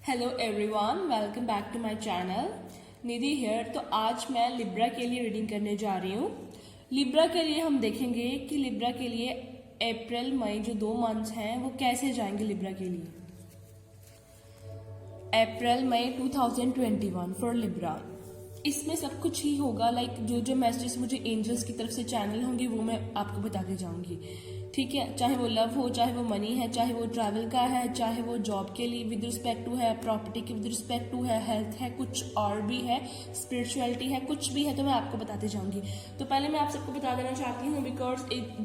Hello everyone, welcome back to my channel Nidhi here. तो आज मैं लिब्रा के लिए रीडिंग करने जा रही हूँ। लिब्रा के लिए हम देखेंगे कि लिब्रा के लिए अप्रैल मई जो 2 मंथ्स हैं वो कैसे जाएंगे लिब्रा के लिए। अप्रैल मई 2021 फॉर लिब्रा। इसमें सब कुछ ही होगा, लाइक जो मैसेजेस मुझे एंजल्स की तरफ से चैनल होंगे वो मैं आपको बताते जाऊंगी, ठीक है। चाहे वो लव हो, चाहे वो मनी है, चाहे वो ट्रैवल का है, चाहे वो जॉब के लिए विद रिस्पेक्ट टू है, प्रॉपर्टी के विद रिस्पेक्ट टू है, हेल्थ है, कुछ और भी है, स्पिरिचुअलिटी है, कुछ भी है तो मैं आपको बताते जाऊंगी। तो पहले मैं आप सबको बता देना चाहती हूँ बिकॉज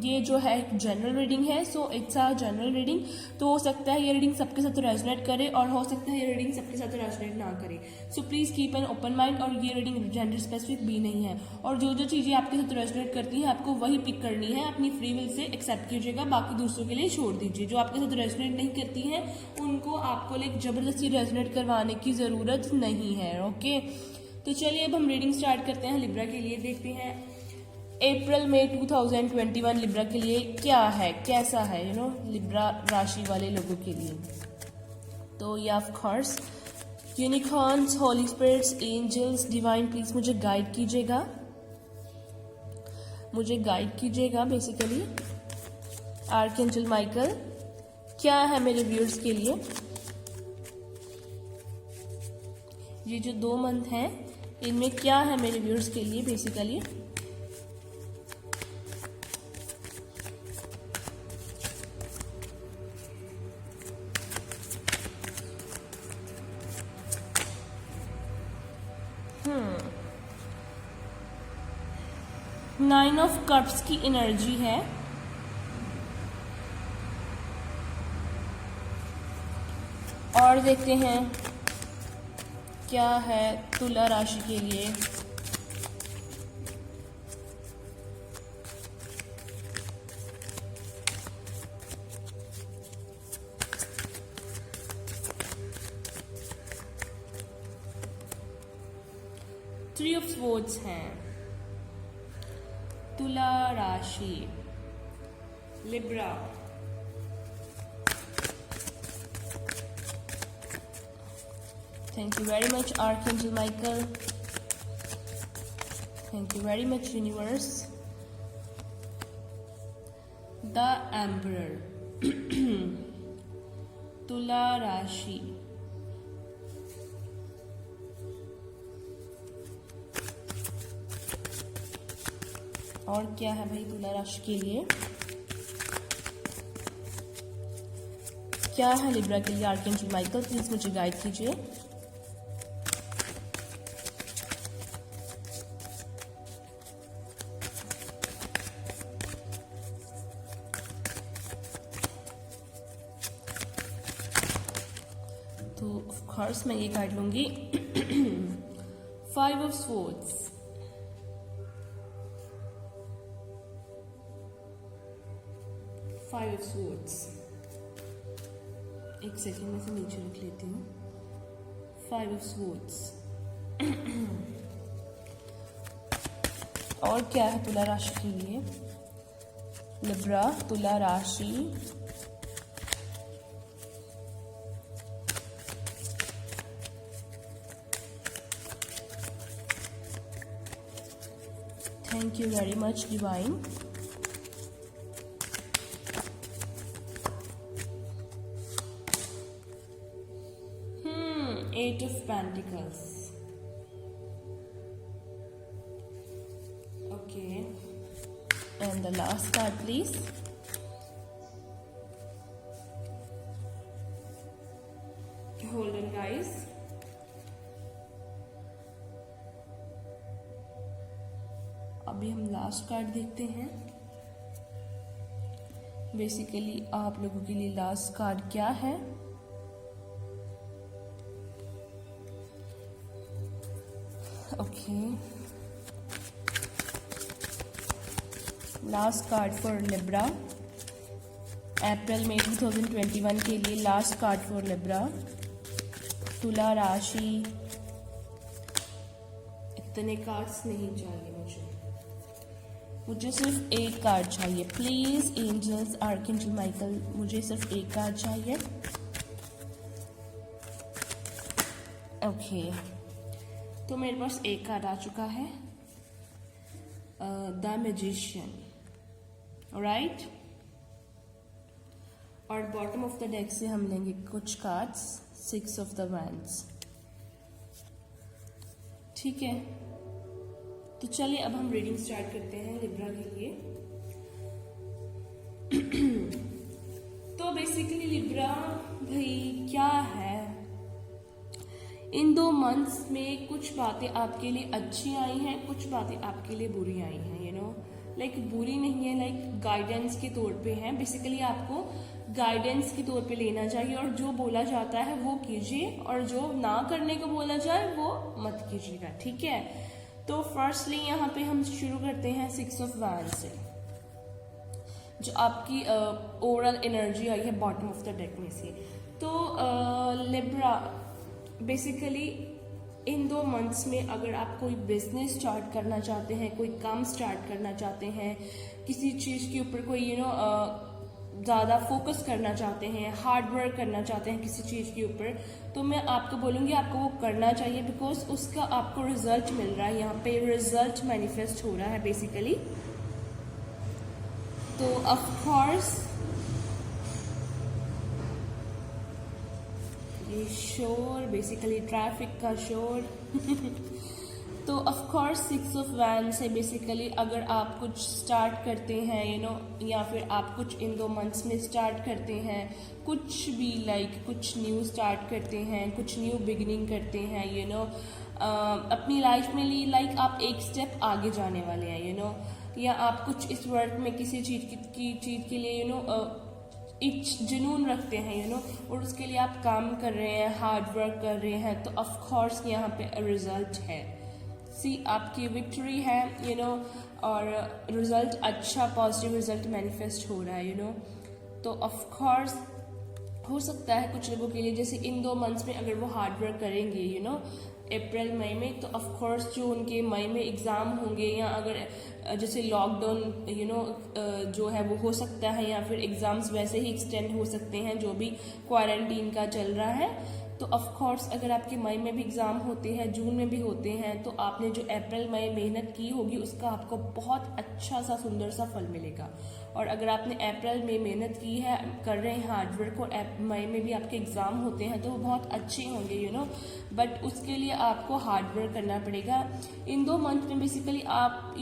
ये जो है एक जनरल रीडिंग है, so it's a general reading. तो हो सकता है ये रीडिंग सबके साथ रेजोनेट करे और हो सकता है ये रीडिंग सबके साथ रेजोनेट ना करे। So please keep an open mind. और ये रीडिंग जेंडर स्पेसिफिक भी नहीं है और जो चीजें आपके साथ रेजोनेट करती हैं आपको वही पिक करनी है, अपनी फ्री विल से एक्सेप्ट कीजिएगा, बाकी दूसरों के लिए छोड़ दीजिए। जो आपके साथ रेजोनेट नहीं करती हैं उनको आपको लाइक जबरदस्ती रेजोनेट करवाने की जरूरत नहीं है, ओके। तो चलिए अब हम रीडिंग स्टार्ट करते हैं लिब्रा के लिए। देखते हैं अप्रैल मई 2021 लिब्रा के लिए क्या है, कैसा है लिब्रा राशि वाले लोगों के लिए। तो ये of course unicorns, holy spirits, angels, divine please मुझे गाइड कीजिएगा बेसिकली। आर्कएंजल माइकल क्या है मेरे व्यूअर्स के लिए। ये जो 2 मंथ हैं इनमें क्या है मेरे व्यूअर्स के लिए बेसिकली। नाइन ऑफ कप्स की एनर्जी है और देखते हैं क्या है तुला राशि के लिए। थ्री ऑफ स्वॉर्ड्स हैं तुला राशि Libra. Thank you very much Archangel Michael. Thank you very much universe. The Emperor तुला राशि। और क्या है भाई तुला राशि के लिए, क्या है लिब्रा के लिए। आर्कएंजल माइकल प्लीज मुझे गाइड कीजिए। तो ऑफ कोर्स मैं ये काट लूंगी। 5 ऑफ स्वॉर्ड्स, एक सेकेंड में से नीचे रख लेती हूँ। 5 ऑफ स्वॉर्ड्स। और क्या है तुला राशि के लिए लिब्रा, तुला राशि। Thank you very much divine. Eight of Pentacles. Okay. And the last card, please. Hold on, guys. अभी हम लास्ट कार्ड देखते हैं। बेसिकली आप लोगों के लिए लास्ट कार्ड क्या है। Okay. Last card for Libra April मई 2021 के लिए। लास्ट कार्ड फॉर लिब्रा तुला राशि। इतने कार्ड्स नहीं चाहिए मुझे सिर्फ एक कार्ड चाहिए प्लीज। एंजल्स, आर्कएंजल माइकल, मुझे सिर्फ एक कार्ड चाहिए। ओके, तो मेरे पास एक कार्ड आ चुका है, द मैजिशियन, राइट। और बॉटम ऑफ द डेक से हम लेंगे कुछ कार्ड्स, 6 ऑफ द वैंड्स, ठीक है। तो चलिए अब हम रीडिंग स्टार्ट करते हैं लिब्रा के लिए। तो बेसिकली लिब्रा भाई क्या है, इन 2 मंथ्स में कुछ बातें आपके लिए अच्छी आई हैं, कुछ बातें आपके लिए बुरी आई हैं, यू नो, लाइक बुरी नहीं है, लाइक गाइडेंस के तौर पे है। बेसिकली आपको गाइडेंस के तौर पे लेना चाहिए, और जो बोला जाता है वो कीजिए, और जो ना करने को बोला जाए वो मत कीजिएगा, ठीक है। तो फर्स्टली यहाँ पे हम शुरू करते हैं 6 ऑफ वैंड्स से, जो आपकी ओवरऑल एनर्जी आई है बॉटम ऑफ द डेक में से। तो लिब्रा बेसिकली इन 2 मंथ्स में अगर आप कोई बिजनेस स्टार्ट करना चाहते हैं, कोई काम स्टार्ट करना चाहते हैं, किसी चीज़ के ऊपर कोई ज़्यादा फोकस करना चाहते हैं, हार्ड वर्क करना चाहते हैं किसी चीज़ के ऊपर, तो मैं आपको बोलूँगी आपको वो करना चाहिए, बिकॉज उसका आपको रिजल्ट मिल रहा है, यहाँ पे रिजल्ट मैनिफेस्ट हो रहा है बेसिकली। तो ऑफ कोर्स ये शोर, बेसिकली ट्रैफिक का शोर तो ऑफ कोर्स 6 ऑफ वैंड्स है बेसिकली, अगर आप कुछ स्टार्ट करते हैं या फिर आप कुछ इन 2 मंथ्स में स्टार्ट करते हैं, कुछ भी कुछ न्यू स्टार्ट करते हैं, कुछ न्यू बिगिनिंग करते हैं, अपनी लाइफ में लाइक आप एक स्टेप आगे जाने वाले हैं, या आप कुछ इस वर्ल्ड में किसी चीज़ के लिए जुनून रखते हैं, और उसके लिए आप काम कर रहे हैं, हार्ड वर्क कर रहे हैं, तो ऑफ कोर्स यहाँ पे रिजल्ट है। आपकी विक्ट्री है, और रिजल्ट अच्छा पॉजिटिव रिजल्ट मैनिफेस्ट हो रहा है, तो ऑफ कोर्स हो सकता है कुछ लोगों के लिए, जैसे इन 2 मंथ्स में अगर वो हार्ड वर्क करेंगे, अप्रैल मई में, तो ऑफ कोर्स जो उनके मई में एग्ज़ाम होंगे, या अगर जैसे लॉकडाउन जो है वो हो सकता है, या फिर एग्ज़ाम्स वैसे ही एक्सटेंड हो सकते हैं, जो भी क्वारंटीन का चल रहा है। तो ऑफ कोर्स अगर आपके मई में भी एग्ज़ाम होते हैं, जून में भी होते हैं, तो आपने जो अप्रैल मई मेहनत की होगी उसका आपको बहुत अच्छा सा सुंदर सा फल मिलेगा। और अगर आपने अप्रैल में मेहनत की है, कर रहे हैं हार्ड वर्क, और मई में भी आपके एग्ज़ाम होते हैं, तो वो बहुत अच्छे होंगे, बट उसके लिए आपको हार्ड वर्क करना पड़ेगा। इन 2 मंथ में बेसिकली आप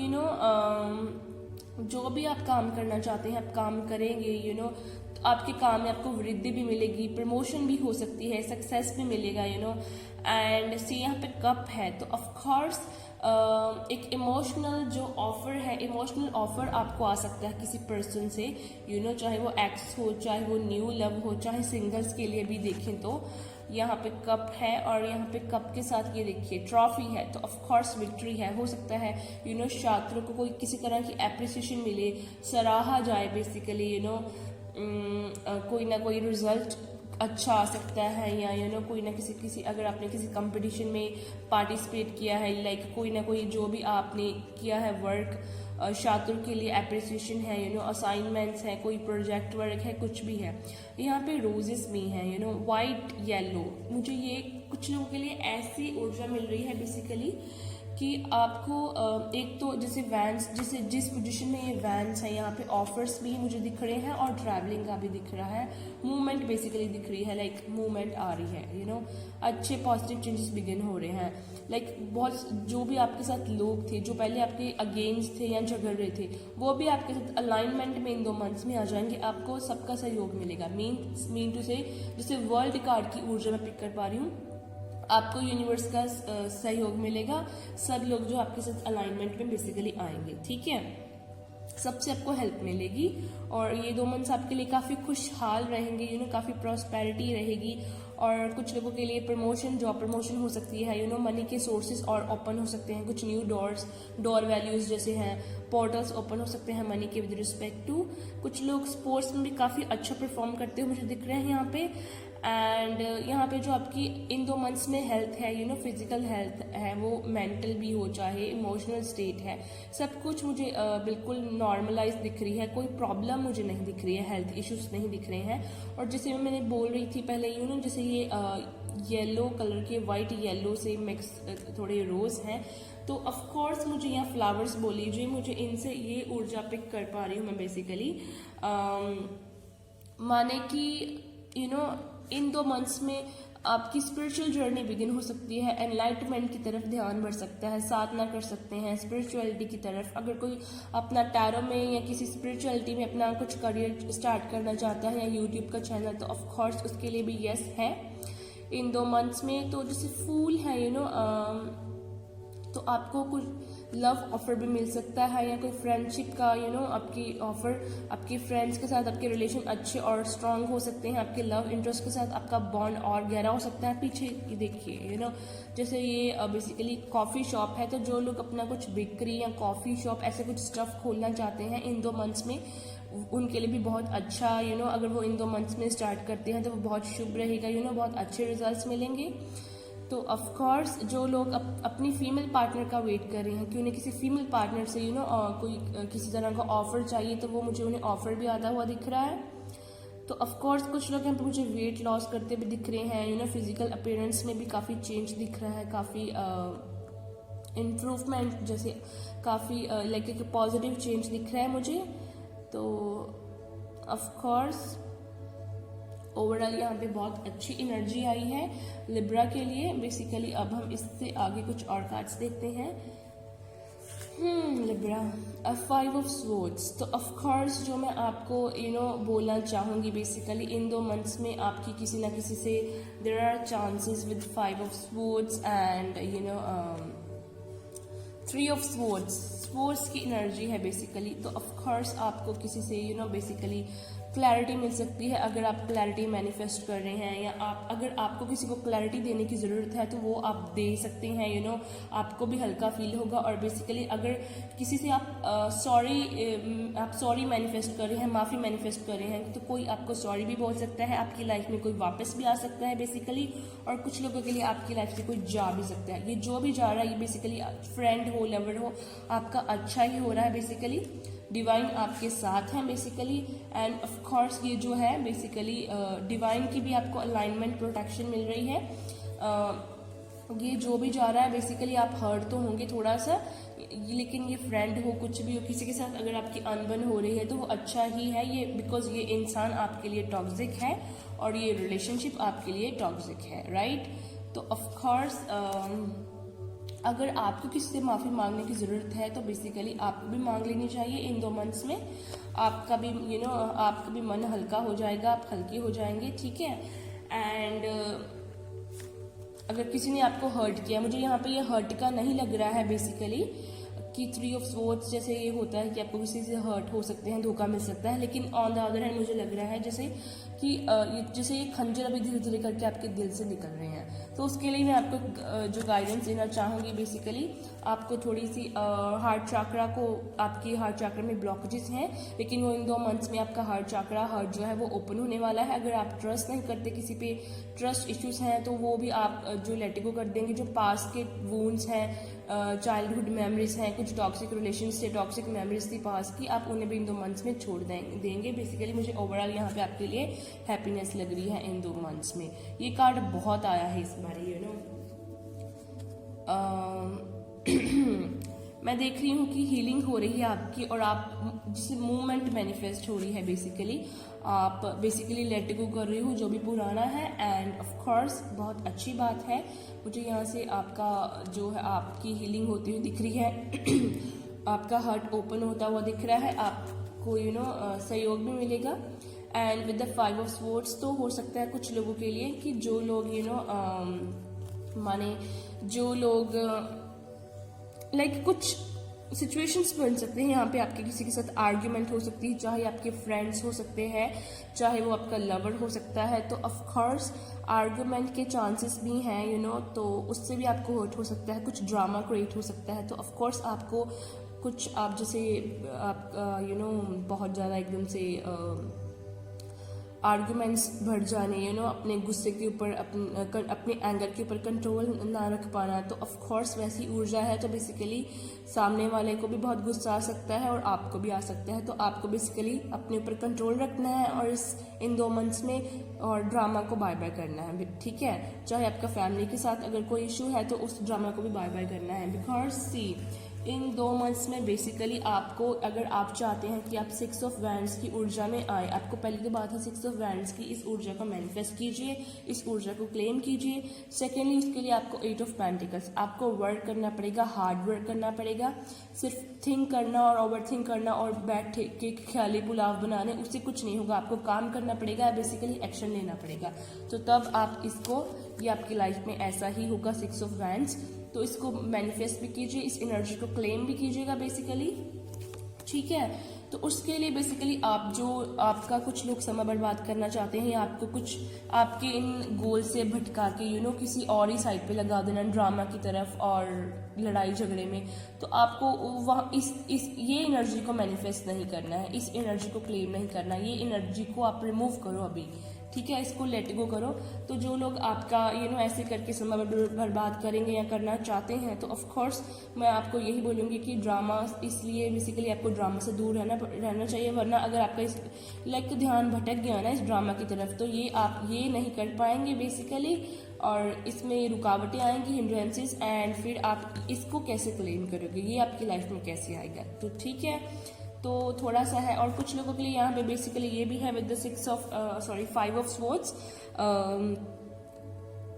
जो भी आप काम करना चाहते हैं आप काम करेंगे, तो आपके काम में आपको वृद्धि भी मिलेगी, प्रमोशन भी हो सकती है, सक्सेस भी मिलेगा, एंड यहाँ पे कप है, तो ऑफ कोर्स एक इमोशनल जो ऑफर है, इमोशनल ऑफर आपको आ सकता है किसी पर्सन से, चाहे वो एक्स हो, चाहे वो न्यू लव हो, चाहे सिंगल्स के लिए भी देखें तो यहाँ पे कप है, और यहाँ पे कप के साथ ये देखिए ट्रॉफी है, तो ऑफ कोर्स विक्ट्री है। हो सकता है छात्रों को कोई किसी तरह की एप्रिसिएशन मिले, सराहा जाए बेसिकली, कोई ना कोई रिजल्ट अच्छा आ सकता है, या कोई ना किसी अगर आपने किसी कंपटीशन में पार्टिसिपेट किया है, लाइक कोई ना कोई जो भी आपने किया है वर्क, छात्रों के लिए एप्रिसिएशन है, असाइनमेंट्स है, कोई प्रोजेक्ट वर्क है, कुछ भी है। यहाँ पे रोजेस भी हैं, वाइट येलो, मुझे ये कुछ लोगों के लिए ऐसी ऊर्जा मिल रही है बेसिकली कि आपको एक तो जैसे वैन्स, जैसे जिस पोजीशन में ये वैन्स है, यहाँ पे ऑफर्स भी मुझे दिख रहे हैं, और ट्रैवलिंग का भी दिख रहा है, मूवमेंट बेसिकली दिख रही है, लाइक मूवमेंट आ रही है, अच्छे पॉजिटिव चेंजेस बिगिन हो रहे हैं, लाइक बहुत जो भी आपके साथ लोग थे जो पहले आपके अगेंस्ट थे या झगड़ रहे थे, वो भी आपके साथ अलाइनमेंट में इन 2 मंथ्स में आ जाएंगे, आपको सबका सहयोग मिलेगा। मीन टू से जैसे वर्ल्ड कार्ड की ऊर्जा में पिक कर पा रही हूँ, आपको यूनिवर्स का सहयोग मिलेगा, सब लोग जो आपके साथ अलाइनमेंट में बेसिकली आएंगे, ठीक है, सबसे आपको हेल्प मिलेगी, और ये 2 मंथ्स आपके लिए काफ़ी खुशहाल रहेंगे, काफ़ी प्रॉस्पेरिटी रहेगी, और कुछ लोगों के लिए प्रमोशन, जॉब प्रमोशन हो सकती है, मनी के सोर्सेज और ओपन हो सकते हैं, कुछ न्यू डोर वैल्यूज जैसे हैं, पोर्टल्स ओपन हो सकते हैं मनी के विद रिस्पेक्ट टू। कुछ लोग स्पोर्ट्स में भी काफ़ी अच्छा परफॉर्म करते हुए मुझे दिख रहे हैं यहाँ पे, एंड यहाँ पे जो आपकी इन 2 मंथ्स में हेल्थ है, फिजिकल हेल्थ है, वो मेंटल भी हो चाहे इमोशनल स्टेट है, सब कुछ मुझे बिल्कुल नॉर्मलाइज दिख रही है। कोई प्रॉब्लम मुझे नहीं दिख रही है, हेल्थ इश्यूज नहीं दिख रहे हैं। और जैसे मैंने बोल रही थी पहले, जैसे ये येलो कलर के वाइट येलो से मिक्स थोड़े रोज हैं, तो ऑफ कोर्स मुझे यहाँ फ्लावर्स बोल लीजिए, मुझे इनसे ये ऊर्जा पिक कर पा रही हूँ मैं बेसिकली। माने कि इन 2 मंथ्स में आपकी स्पिरिचुअल जर्नी बिगिन हो सकती है, एनलाइटमेंट की तरफ ध्यान बढ़ सकता है, साधना कर सकते हैं स्पिरिचुअलिटी की तरफ। अगर कोई अपना टैरो में या किसी स्पिरिचुअलिटी में अपना कुछ करियर स्टार्ट करना चाहता है या यूट्यूब का चैनल, तो ऑफ कोर्स उसके लिए भी यस है इन 2 मंथ्स में। तो जैसे फूल है तो आपको कुछ लव ऑफर भी मिल सकता है, या कोई फ्रेंडशिप का आपकी ऑफर, आपके फ्रेंड्स के साथ आपके रिलेशन अच्छे और स्ट्रांग हो सकते हैं, आपके लव इंटरेस्ट के साथ आपका बॉन्ड और गहरा हो सकता है। पीछे देखिए जैसे ये बेसिकली कॉफ़ी शॉप है, तो जो लोग अपना कुछ बेकरी या कॉफ़ी शॉप ऐसे कुछ स्टफ खोलना चाहते हैं इन 2 मंथ्स में, उनके लिए भी बहुत अच्छा अगर वो इन 2 मंथ्स में स्टार्ट करते हैं तो वो बहुत शुभ रहेगा, बहुत अच्छे रिजल्ट्स मिलेंगे। तो ऑफ कोर्स जो लोग अपनी फीमेल पार्टनर का वेट कर रहे हैं कि उन्हें किसी फीमेल पार्टनर से कोई किसी तरह का ऑफर चाहिए, तो वो मुझे उन्हें ऑफर भी आता हुआ दिख रहा है। तो ऑफ कोर्स कुछ लोग यहाँ पे मुझे वेट लॉस करते भी दिख रहे हैं, फिजिकल अपीयरेंस में भी काफ़ी चेंज दिख रहा है, काफ़ी इम्प्रूवमेंट, जैसे काफ़ी लाइक एक पॉजिटिव चेंज दिख रहा है मुझे। तो ऑफ कोर्स ओवरऑल यहाँ पे बहुत अच्छी एनर्जी आई है लिब्रा के लिए बेसिकली। अब हम इससे आगे कुछ और कार्ड्स देखते हैं। Libra 5 of swords. तो ऑफ कोर्स जो मैं आपको बोलना चाहूँगी बेसिकली, इन 2 मंथ्स में आपकी किसी ना किसी से there are chances with 5 of swords and 3 of swords की एनर्जी है बेसिकली। तो ऑफ कोर्स आपको किसी से बेसिकली क्लैरिटी मिल सकती है, अगर आप क्लैरिटी मैनिफेस्ट कर रहे हैं, या अगर आपको किसी को क्लैरिटी देने की ज़रूरत है तो वो आप दे सकते हैं, आपको भी हल्का फील होगा। और बेसिकली अगर किसी से आप सॉरी मैनिफेस्ट कर रहे हैं, माफ़ी मैनिफेस्ट कर रहे हैं, तो कोई आपको सॉरी भी बोल सकता है, आपकी लाइफ में कोई वापस भी आ सकता है बेसिकली। और कुछ लोगों के लिए आपकी लाइफ से कोई जा भी सकता है। ये जो भी जा रहा है ये बेसिकली फ्रेंड हो, लवर हो, आपका अच्छा ही हो रहा है बेसिकली। डिवाइन आपके साथ हैं बेसिकली। एंड ऑफ कोर्स ये जो है बेसिकली डिवाइन की भी आपको अलाइनमेंट प्रोटेक्शन मिल रही है। ये जो भी जा रहा है बेसिकली आप हर्ट तो होंगे थोड़ा सा, लेकिन ये फ्रेंड हो, कुछ भी हो, किसी के साथ अगर आपकी अनबन हो रही है तो वो अच्छा ही है ये, बिकॉज ये इंसान आपके लिए टॉक्सिक है और ये रिलेशनशिप आपके लिए टॉक्सिक है, राइट। तो ऑफ कोर्स अगर आपको किसी से माफ़ी मांगने की ज़रूरत है तो बेसिकली आपको भी मांग लेनी चाहिए इन 2 मंथ्स में। आपका भी आपका भी मन हल्का हो जाएगा, आप हल्के हो जाएंगे, ठीक है। एंड अगर किसी ने आपको हर्ट किया, मुझे यहाँ पे ये हर्ट का नहीं लग रहा है बेसिकली कि 3 ऑफ स्वॉर्ड्स जैसे ये होता है कि आपको किसी से हर्ट हो सकते हैं, धोखा मिल सकता है, लेकिन ऑन द अदर हैंड मुझे लग रहा है जैसे कि जैसे ये खंजर अभी धीरे धीरे करके आपके दिल से निकल रहे हैं। तो उसके लिए मैं आपको जो गाइडेंस देना चाहूँगी बेसिकली, आपको थोड़ी सी हार्ट चाकरा को, आपकी हार्ट चाकरा में ब्लॉकेजेस हैं, लेकिन वो इन 2 मंथ्स में आपका हार्ट जो है वो ओपन होने वाला है। अगर आप ट्रस्ट नहीं करते किसी पे, ट्रस्ट इश्यूज हैं, तो वो भी आप जो लेट गो कर देंगे। जो पास्ट के वूंड्स हैं, चाइल्डहुड मेमोरीज हैं, कुछ टॉक्सिक रिलेशन से टॉक्सिक मेमोरीज थी पास्ट की, आप उन्हें भी इन 2 मंथ्स में छोड़ देंगे बेसिकली। मुझे ओवरऑल यहाँ पे आपके लिए हैप्पीनेस लग रही है इन 2 मंथ्स में। ये कार्ड बहुत आया है इस बार, मैं देख रही हूँ कि हीलिंग हो रही है आपकी, और आप जिसे मूवमेंट मैनिफेस्ट हो रही है बेसिकली। आप बेसिकली लेट गो कर रही हो जो भी पुराना है, एंड ऑफ कोर्स बहुत अच्छी बात है। मुझे यहाँ से आपका जो है आपकी हीलिंग होती हुई दिख रही है। आपका हार्ट ओपन होता हुआ दिख रहा है, आपको सहयोग भी मिलेगा। And with the 5 of swords तो हो सकता है कुछ लोगों के लिए कि जो लोग माने जो लोग लाइक कुछ सिचुएशंस बन सकते हैं यहाँ पे, आपके किसी के साथ आर्ग्यूमेंट हो सकती है, चाहे आपके फ्रेंड्स हो सकते हैं, चाहे वो आपका लवर हो सकता है। तो ऑफ कोर्स आर्ग्यूमेंट के चांसेस भी हैं तो उससे भी आपको हर्ट हो सकता है, कुछ ड्रामा क्रिएट हो सकता है। तो ऑफ कोर्स आपको कुछ आप जैसे आप बहुत ज़्यादा एकदम से आर्गुमेंट्स बढ़ जाने, अपने गुस्से के ऊपर, अपने एंगर के ऊपर कंट्रोल ना रख पाना, तो ऑफ कोर्स वैसी ऊर्जा है तो बेसिकली सामने वाले को भी बहुत गुस्सा आ सकता है और आपको भी आ सकता है। तो आपको बेसिकली अपने ऊपर कंट्रोल रखना है और इन 2 मंथ्स में और ड्रामा को बाय बाय करना है, ठीक है। चाहे आपका फैमिली के साथ अगर कोई इशू है तो उस ड्रामा को भी बाय बाय करना है, बिकॉज सी इन 2 मंथ्स में बेसिकली आपको, अगर आप चाहते हैं कि आप 6 ऑफ वैंड्स की ऊर्जा में आए, आपको पहली तो बात है 6 ऑफ वैंड्स की इस ऊर्जा को मैनिफेस्ट कीजिए, इस ऊर्जा को क्लेम कीजिए। सेकेंडली उसके लिए आपको 8 ऑफ पेंटिकल्स, आपको वर्क करना पड़ेगा, हार्ड वर्क करना पड़ेगा। सिर्फ थिंक करना और ओवर थिंक करना और बैठ के ख्याली पुलाव बनाने, उससे कुछ नहीं होगा। आपको काम करना पड़ेगा, बेसिकली एक्शन लेना पड़ेगा। तो तब आप इसको, ये आपकी लाइफ में ऐसा ही होगा 6 ऑफ वैंड्स। तो इसको मैनिफेस्ट भी कीजिए, इस एनर्जी को क्लेम भी कीजिएगा बेसिकली, ठीक है। तो उसके लिए बेसिकली आप जो, आपका कुछ लोग समय बर्बाद करना चाहते हैं या आपको कुछ आपके इन गोल से भटका के किसी और ही साइड पे लगा देना, ड्रामा की तरफ और लड़ाई झगड़े में, तो आपको वहाँ ये एनर्जी को मैनिफेस्ट नहीं करना है, इस एनर्जी को क्लेम नहीं करना, ये एनर्जी को आप रिमूव करो अभी, ठीक है। इसको लेट गो करो। तो जो लोग आपका ऐसे करके समय बर्बाद करेंगे या करना चाहते हैं, तो ऑफ कोर्स मैं आपको यही बोलूँगी कि ड्रामा, इसलिए बेसिकली आपको ड्रामा से दूर रहना चाहिए, वरना अगर आपका इस ध्यान भटक गया ना इस ड्रामा की तरफ, तो ये आप ये नहीं कर पाएंगे बेसिकली, और इसमें रुकावटें आएंगी, हिंड्रेंसेस, एंड फिर आप इसको कैसे क्लेम करोगे, ये आपकी लाइफ में कैसे आएगा। तो ठीक है, तो थोड़ा सा है। और कुछ लोगों के लिए यहाँ पे बेसिकली ये भी है विद द 5 ऑफ स्वॉर्ड्स,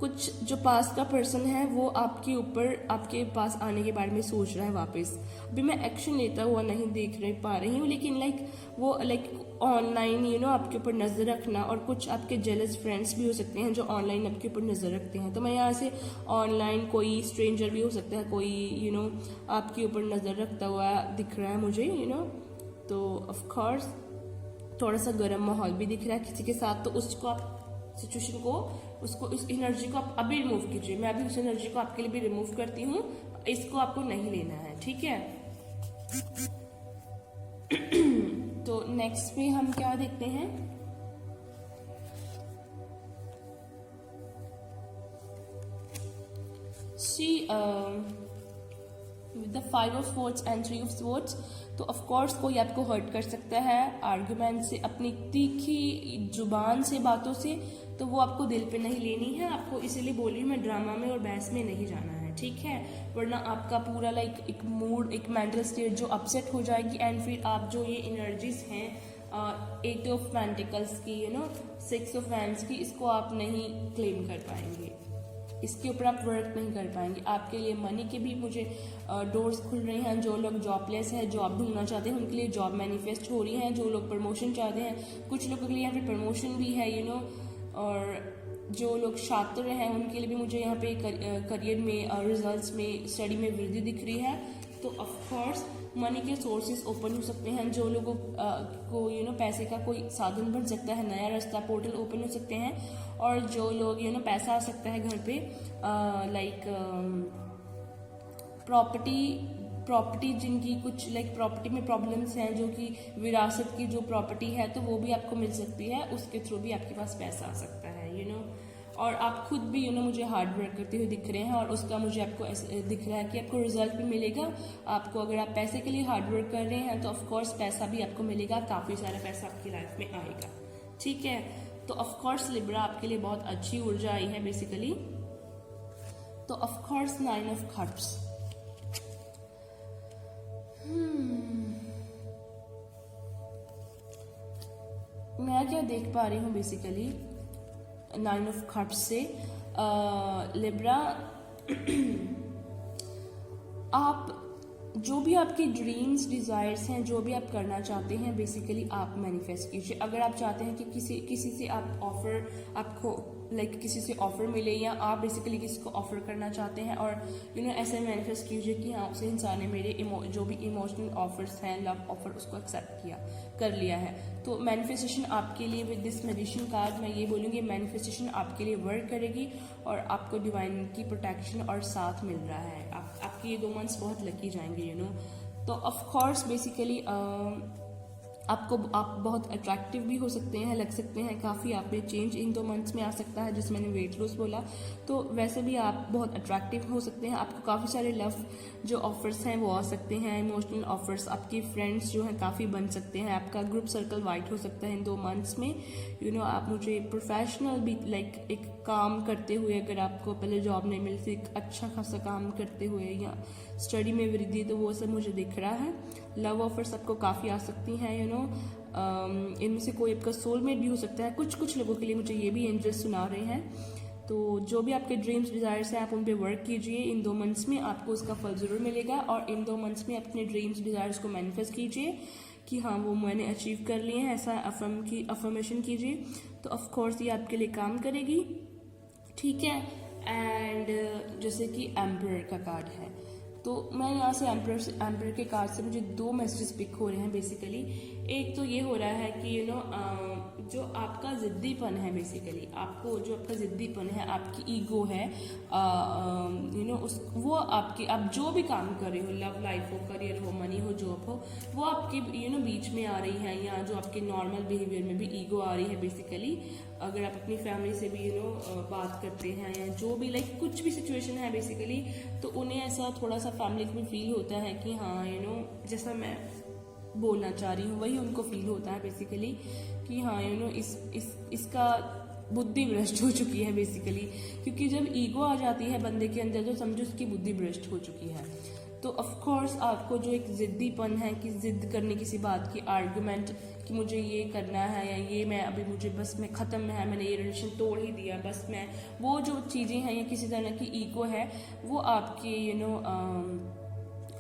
कुछ जो पास का पर्सन है वो आपके ऊपर, आपके पास आने के बारे में सोच रहा है वापस। अभी मैं एक्शन लेता हुआ नहीं देख पा रही हूँ, लेकिन वो ऑनलाइन आपके ऊपर नज़र रखना, और कुछ आपके जेलस फ्रेंड्स भी हो सकते हैं जो ऑनलाइन आपके ऊपर नज़र रखते हैं। तो मैं यहाँ से ऑनलाइन कोई स्ट्रेंजर भी हो सकता है, कोई आपके ऊपर नज़र रखता हुआ दिख रहा है मुझे, तो ऑफ कोर्स थोड़ा सा गर्म माहौल भी दिख रहा है किसी के साथ। तो उसको आप सिचुएशन को, उसको, उस एनर्जी को आप अभी रिमूव कीजिए। मैं अभी उस एनर्जी को आपके लिए भी रिमूव करती हूँ, इसको आपको नहीं लेना है, ठीक है। तो नेक्स्ट में हम क्या देखते हैं, with the 5 of swords and 3 of swords, तो ऑफ कोर्स कोई आपको हर्ट कर सकता है आर्गुमेंट से, अपनी तीखी जुबान से, बातों से, तो वो आपको दिल पे नहीं लेनी है। आपको इसीलिए बोल रही हूँ मैं, ड्रामा में और बहस में नहीं जाना है, ठीक है, वरना आपका पूरा एक मूड, एक मेंटल स्टेट जो अपसेट हो जाएगी, एंड फिर आप जो ये एनर्जीज हैं 8 ऑफ पेंटिकल्स की, 6 ऑफ वैंड्स की, इसको आप नहीं क्लेम कर पाएंगे, इसके ऊपर आप वर्क नहीं कर पाएंगे। आपके लिए मनी के भी मुझे डोर्स खुल रहे हैं। जो लोग जॉबलेस है, जॉब ढूंढना चाहते हैं, उनके लिए जॉब मैनिफेस्ट हो रही है। जो लोग प्रमोशन चाहते हैं, कुछ लोगों के लिए यहाँ पे प्रमोशन भी है, और जो लोग छात्र हैं उनके लिए भी मुझे यहाँ पे करियर में, रिजल्ट्स में, स्टडी में वृद्धि दिख रही है। तो ऑफ कोर्स मनी के सोर्सेज ओपन हो सकते हैं। जो लोगों को पैसे का कोई साधन बन सकता है, नया रास्ता, पोर्टल ओपन हो सकते हैं। और जो लोग पैसा आ सकता है घर पे, प्रॉपर्टी जिनकी कुछ प्रॉपर्टी में प्रॉब्लम्स हैं, जो कि विरासत की जो प्रॉपर्टी है, तो वो भी आपको मिल सकती है, उसके थ्रू भी आपके पास पैसा आ सकता है, और आप खुद भी मुझे हार्ड वर्क करते हुए दिख रहे हैं, और उसका मुझे आपको ऐसे दिख रहा है कि आपको रिजल्ट भी मिलेगा। आपको, अगर आप पैसे के लिए हार्ड वर्क कर रहे हैं, तो ऑफ कोर्स पैसा भी आपको मिलेगा, काफ़ी सारा पैसा आपकी लाइफ में आएगा, ठीक है। तो ऑफ कोर्स लिब्रा आपके लिए बहुत अच्छी ऊर्जा आई है बेसिकली। तो ऑफ कोर्स 9 ऑफ कप्स, मैं क्या देख पा रही हूँ बेसिकली 9 ऑफ कप्स से, लिब्रा आप जो भी आपके ड्रीम्स, डिज़ायर्स हैं, जो भी आप करना चाहते हैं, बेसिकली आप मैनिफेस्ट कीजिए। अगर आप चाहते हैं कि किसी से आप ऑफर, आपको किसी से ऑफर मिले, या आप बेसिकली किसी को ऑफर करना चाहते हैं, और ऐसे मैनिफेस्ट कीजिए कि हाँ, उसे इंसान ने मेरे जो भी इमोशनल ऑफर्स हैं, लव ऑफर, उसको एक्सेप्ट कर लिया है। तो मैनिफेस्टेशन आपके लिए विद दिस मैजिशियन कार्ड, मैं ये बोलूँगी, मैनिफेस्टेशन आपके लिए वर्क करेगी, और आपको डिवाइन की प्रोटेक्शन और साथ मिल रहा है। आपके ये 2 मंथ्स बहुत लकी जाएंगे, तो ऑफ कोर्स बेसिकली आप बहुत अट्रैक्टिव भी हो सकते हैं, लग सकते हैं काफ़ी। आप में चेंज इन 2 मंथ्स में आ सकता है, जिसमें मैंने वेट लॉस बोला, तो वैसे भी आप बहुत अट्रैक्टिव हो सकते हैं। आपको काफ़ी सारे लव जो ऑफर्स हैं वो आ सकते हैं, इमोशनल ऑफर्स। आपके फ्रेंड्स जो हैं काफ़ी बन सकते हैं, आपका ग्रुप सर्कल वाइड हो सकता है इन 2 मंथ्स में। आप मुझे प्रोफेशनल भी लाइक एक काम करते हुए, अगर आपको पहले जॉब नहीं मिली थी, एक अच्छा खासा काम करते हुए या स्टडी में वृद्धि, तो वो सब मुझे दिख रहा है। लव ऑफर्स आपको काफ़ी आ सकती हैं। इनमें से कोई आपका सोलमेट भी हो सकता है। कुछ कुछ लोगों के लिए मुझे ये भी एंजल्स सुना रहे हैं। तो जो भी आपके ड्रीम्स डिजायर्स हैं, आप उन पे वर्क कीजिए। इन 2 मंथ्स में आपको उसका फल जरूर मिलेगा, और इन 2 मंथ्स में अपने ड्रीम्स डिजायर्स को मैनिफेस्ट कीजिए कि हाँ वो मैंने अचीव कर लिए हैं, ऐसा अफर्मेशन कीजिए। तो ऑफ कोर्स ये आपके लिए काम करेगी, ठीक है। एंड जैसे कि एम्परर का कार्ड है, तो मैं यहाँ से एम्परर के कार्ड से मुझे 2 मैसेजेस पिक हो रहे हैं बेसिकली। एक तो ये हो रहा है कि जो आपका जिद्दीपन है, बेसिकली आपको जो आपका जिद्दीपन है, आपकी ईगो है, वो आपके, आप जो भी काम कर रहे हो, लव लाइफ हो, करियर हो, मनी हो, जॉब हो, वो आपके बीच में आ रही है, या जो आपके नॉर्मल बिहेवियर में भी ईगो आ रही है बेसिकली। अगर आप अपनी फैमिली से भी बात करते हैं, या जो भी लाइक कुछ भी सिचुएशन है बेसिकली, तो उन्हें ऐसा थोड़ा सा फैमिली में फील होता है कि हाँ जैसा मैं बोलना चाह रही हूँ वही उनको फील होता है बेसिकली, कि हाँ इसका बुद्धि भ्रष्ट हो चुकी है बेसिकली। क्योंकि जब ईगो आ जाती है बंदे के अंदर, तो समझो उसकी बुद्धि भ्रष्ट हो चुकी है। तो ऑफ कोर्स आपको जो एक जिद्दीपन है कि जिद करने किसी बात की, आर्गुमेंट कि मुझे ये करना है, या ये मैं अभी मुझे बस मैं ख़त्म है, मैंने ये रिलेशन तोड़ ही दिया, बस मैं वो जो चीज़ें हैं, या किसी तरह की ईगो है, वो आपके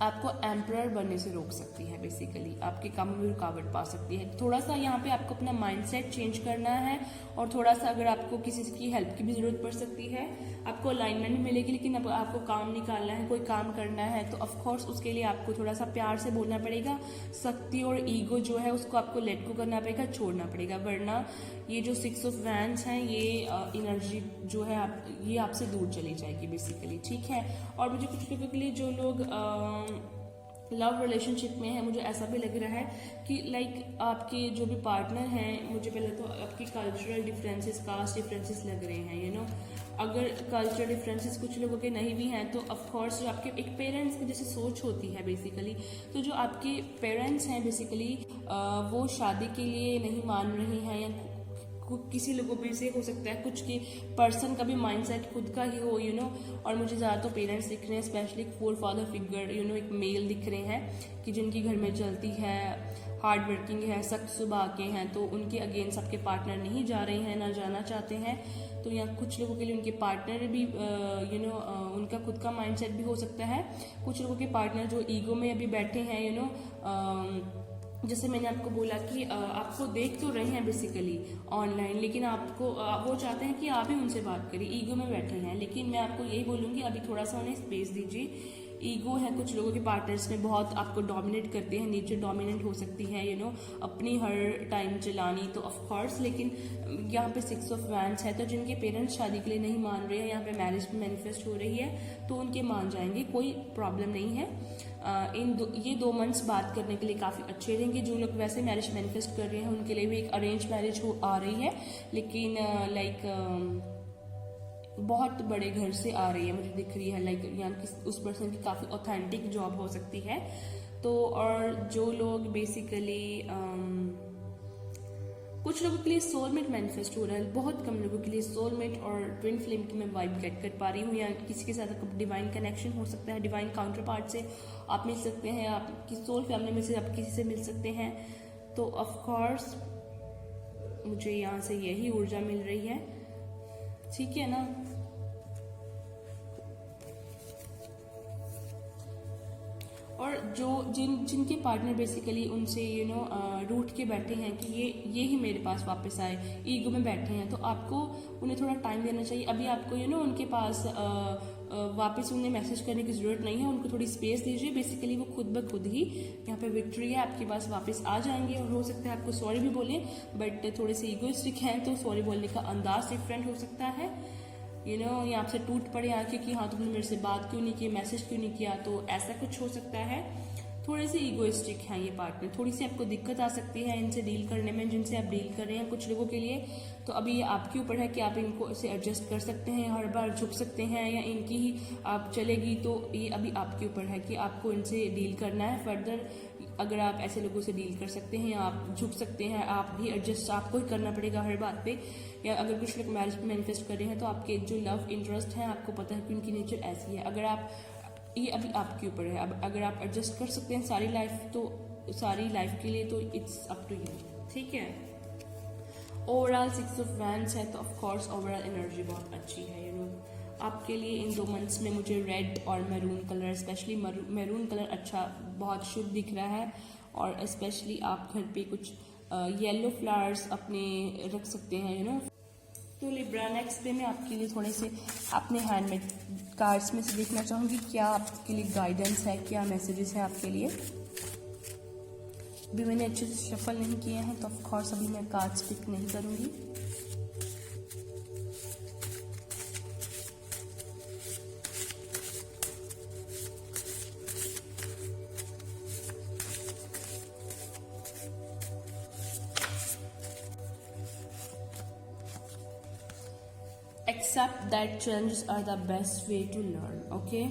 आपको एम्परर बनने से रोक सकती है बेसिकली, आपके काम में रुकावट पा सकती है। थोड़ा सा यहाँ पे आपको अपना माइंडसेट चेंज करना है, और थोड़ा सा अगर आपको किसी की हेल्प की भी ज़रूरत पड़ सकती है, आपको अलाइनमेंट भी मिलेगी, लेकिन अब आपको काम निकालना है, कोई काम करना है, तो ऑफ कोर्स उसके लिए आपको थोड़ा सा प्यार से बोलना पड़ेगा। शक्ति और ईगो जो है उसको आपको लेट गो करना पड़ेगा, छोड़ना पड़ेगा, वरना ये जो 6 ऑफ वैंड्स हैं, ये एनर्जी जो है ये आपसे दूर चली जाएगी बेसिकली, ठीक है। और मुझे कुछ लोगों के लिए जो लोग लव रिलेशनशिप में है, मुझे ऐसा भी लग रहा है कि लाइक आपके जो भी पार्टनर हैं, मुझे पहले तो आपकी कल्चरल डिफरेंसेस, कास्ट डिफरेंसेस लग रहे हैं। अगर कल्चरल डिफरेंसेस कुछ लोगों के नहीं भी हैं, तो ऑफ कोर्स जो आपके एक पेरेंट्स की जैसे सोच होती है बेसिकली, तो जो आपके पेरेंट्स हैं बेसिकली वो शादी के लिए नहीं मान रहे हैं, या किसी लोगों पे से हो सकता है कुछ के पर्सन का भी माइंडसेट खुद का ही हो, और मुझे ज़्यादा तो पेरेंट्स दिख रहे हैं, स्पेशली 4 फादर फिगर, एक मेल दिख रहे हैं कि जिनकी घर में चलती है, हार्ड वर्किंग है, सख्त सुबह के हैं, तो उनके अगेंस्ट आपके पार्टनर नहीं जा रहे हैं, ना जाना चाहते हैं। तो यहाँ कुछ लोगों के लिए उनके पार्टनर भी उनका खुद का माइंडसेट भी हो सकता है। कुछ लोगों के पार्टनर जो ईगो में अभी बैठे हैं, जैसे मैंने आपको बोला कि आपको देख तो रहे हैं बेसिकली ऑनलाइन, लेकिन आपको वो चाहते हैं कि आप ही उनसे बात करिए, ईगो में बैठे हैं। लेकिन मैं आपको यही बोलूँगी, अभी थोड़ा सा उन्हें स्पेस दीजिए। ईगो है कुछ लोगों के पार्टनर्स में, बहुत आपको डोमिनेट करते हैं, नेचर डोमिनेंट हो सकती है अपनी हर टाइम चलानी, तो ऑफ कोर्स। लेकिन यहाँ पे 6 ऑफ वैंड्स है, तो जिनके पेरेंट्स शादी के लिए नहीं मान रहे हैं, यहाँ पे मैरिज भी मैनिफेस्ट हो रही है, तो उनके मान जाएंगे, कोई प्रॉब्लम नहीं है। ये 2 मंथ्स बात करने के लिए काफ़ी अच्छे रहेंगे। जो लोग वैसे मैरिज मैनिफेस्ट कर रहे हैं, उनके लिए भी एक अरेंज मैरिज आ रही है, लेकिन बहुत बड़े घर से आ रही है, मुझे दिख रही है। लाइक यहाँ उस पर्सन की काफ़ी ऑथेंटिक जॉब हो सकती है। तो और जो लोग बेसिकली कुछ लोगों के लिए सोलमेट मैनिफेस्ट हो रहा है, बहुत कम लोगों के लिए सोलमेट और ट्विन फ्लेम की मैं वाइब गेट कर पा रही हूँ, या किसी के साथ डिवाइन कनेक्शन हो सकता है, डिवाइन काउंटर पार्ट से आप मिल सकते हैं, आपकी सोल फैमिली में से आप किसी से मिल सकते हैं। तो ऑफ कोर्स मुझे यहाँ से यही ऊर्जा मिल रही है, ठीक है ना। और जो जिनके पार्टनर बेसिकली उनसे रूठ के बैठे हैं कि ये ही मेरे पास वापस आए, ईगो में बैठे हैं, तो आपको उन्हें थोड़ा टाइम देना चाहिए। अभी आपको उनके पास वापस उन्हें मैसेज करने की ज़रूरत नहीं है, उनको थोड़ी स्पेस दीजिए। बेसिकली वो खुद ब खुद ही यहाँ पे विक्ट्री है, आपके पास वापस आ जाएंगे। और हो सकता है आपको सॉरी भी बोलें, बट थोड़े से ईगोइस्टिक हैं, तो सॉरी बोलने का अंदाज डिफरेंट हो सकता है। ये आपसे टूट पड़े आके कि हाँ तुमने मेरे से बात क्यों नहीं की, मैसेज क्यों नहीं किया, तो ऐसा कुछ हो सकता है। थोड़े से ईगोइस्टिक हैं ये पार्टनर, थोड़ी सी आपको दिक्कत आ सकती है इनसे डील करने में, जिनसे आप डील कर रहे हैं कुछ लोगों के लिए। तो अभी ये आपके ऊपर है कि आप इनको इसे एडजस्ट कर सकते हैं, हर बार झुक सकते हैं या इनकी ही आप चलेगी, तो ये अभी आपके ऊपर है कि आपको इनसे डील करना है फर्दर। अगर आप ऐसे लोगों से डील कर सकते हैं या आप झुक सकते हैं, आप भी एडजस्ट आपको ही करना पड़ेगा हर बात पे। या अगर कुछ लोग मैरिज मैनिफेस्ट कर रहे हैं तो आपके जो लव इंटरेस्ट हैं आपको पता है कि उनकी नेचर ऐसी है। अगर आप, ये अभी आपके ऊपर है, अब अगर आप एडजस्ट कर सकते हैं सारी लाइफ, तो सारी लाइफ के लिए, तो इट्स अप टू यू, ठीक है। ओवरऑल 6 ऑफ वैंड्स है, तो ऑफ कोर्स ओवरऑल एनर्जी बहुत अच्छी है, यू नो। आपके लिए इन 2 मंथ्स में मुझे रेड और maroon colour, specially maroon colour अच्छा बहुत शुभ दिख रहा है। और स्पेशली आप घर पे कुछ येलो फ्लावर्स अपने रख सकते हैं, यू नो। तो लिब्रा, नेक्स्ट डे में आपके लिए थोड़े से अपने हैंडमेड कार्ड्स में से देखना चाहूँगी क्या आपके लिए गाइडेंस है, क्या मैसेजेस है आपके लिए। अभी मैंने अच्छे से शफल नहीं किए हैं तो ऑफ कोर्स अभी मैं कार्ड्स पिक नहीं करूँगी। Accept that challenges are the best way to learn, okay?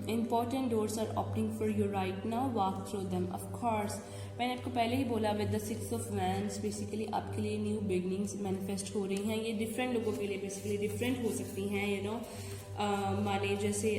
Important doors are opening for you right now, walk through them, of course। मैंने आपको पहले ही बोला with the 6 of wands basically आपके लिए न्यू बिगनिंग्स मैनिफेस्ट हो रही हैं। ये डिफरेंट लोगों के लिए बेसिकली डिफरेंट हो सकती हैं, यू नो। माने जैसे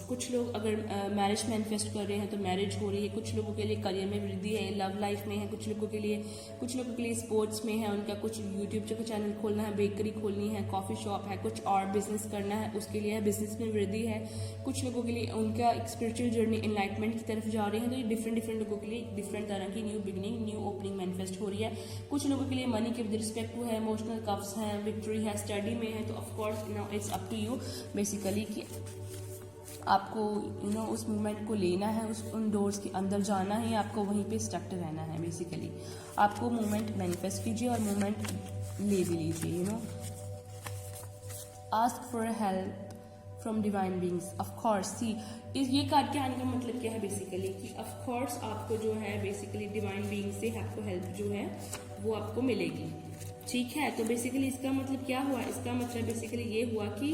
कुछ लोग अगर मैरिज मैनिफेस्ट कर रहे हैं तो मैरिज हो रही है, कुछ लोगों के लिए करियर में वृद्धि है, लव लाइफ में है, कुछ लोगों के लिए स्पोर्ट्स में है, उनका कुछ यूट्यूब का चैनल खोलना है, बेकरी खोलनी है, कॉफ़ी शॉप है, कुछ और बिजनेस करना है, उसके लिए बिजनेस में वृद्धि है। कुछ लोगों के लिए उनका एक स्पिरिचुअल जर्नी एनलाइटमेंट की तरफ जा रहे हैं। तो ये डिफरेंट लोगों के लिए डिफरेंट तरह की new beginning, new opening manifest हो रही है। कुछ लोगों के लिए मनी के विद रिस्पेक्ट टू है, इमोशनल कफ्स हैं, विक्ट्री है, स्टडी में है। तो of course now it's up to you basically कि आपको यू नो उस मूवमेंट को लेना है, उन डोर्स के अंदर जाना है, आपको वहीं पे स्टक रहना है। बेसिकली आपको मूवमेंट मैनिफेस्ट कीजिए और मूवमेंट ले भी लीजिए, you know. Ask for help from divine beings, of course. See ये कार्ड के आने का मतलब क्या है बेसिकली कि ऑफ कोर्स आपको जो है बेसिकली डिवाइन बींग से आपको हेल्प जो है वो आपको मिलेगी, ठीक है। तो बेसिकली इसका मतलब क्या हुआ, इसका मतलब बेसिकली ये हुआ कि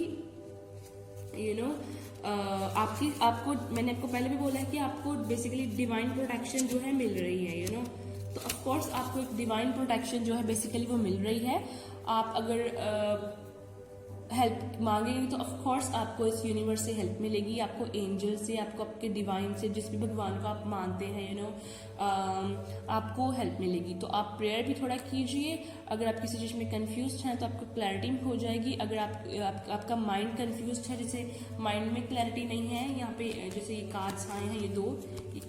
यू नो आपको मैंने आपको पहले भी बोला है कि आपको बेसिकली डिवाइन प्रोटेक्शन जो है मिल रही है, यू नो। तो ऑफ कोर्स आपको एक डिवाइन प्रोटेक्शन जो है बेसिकली वो मिल रही है। आप अगर हेल्प मांगेंगे तो ऑफ कोर्स आपको इस यूनिवर्स से हेल्प मिलेगी, आपको एंजल से, आपको आपके डिवाइन से, जिस भी भगवान को आप मानते हैं, यू नो, आपको हेल्प मिलेगी। तो आप प्रेयर भी थोड़ा कीजिए। अगर आप किसी चीज़ में कंफ्यूज हैं तो आपको क्लैरिटी हो जाएगी। अगर आपका माइंड कंफ्यूज है, जैसे माइंड में क्लैरिटी नहीं है, यहाँ पे जैसे ये कार्ड्स आए हैं, ये 2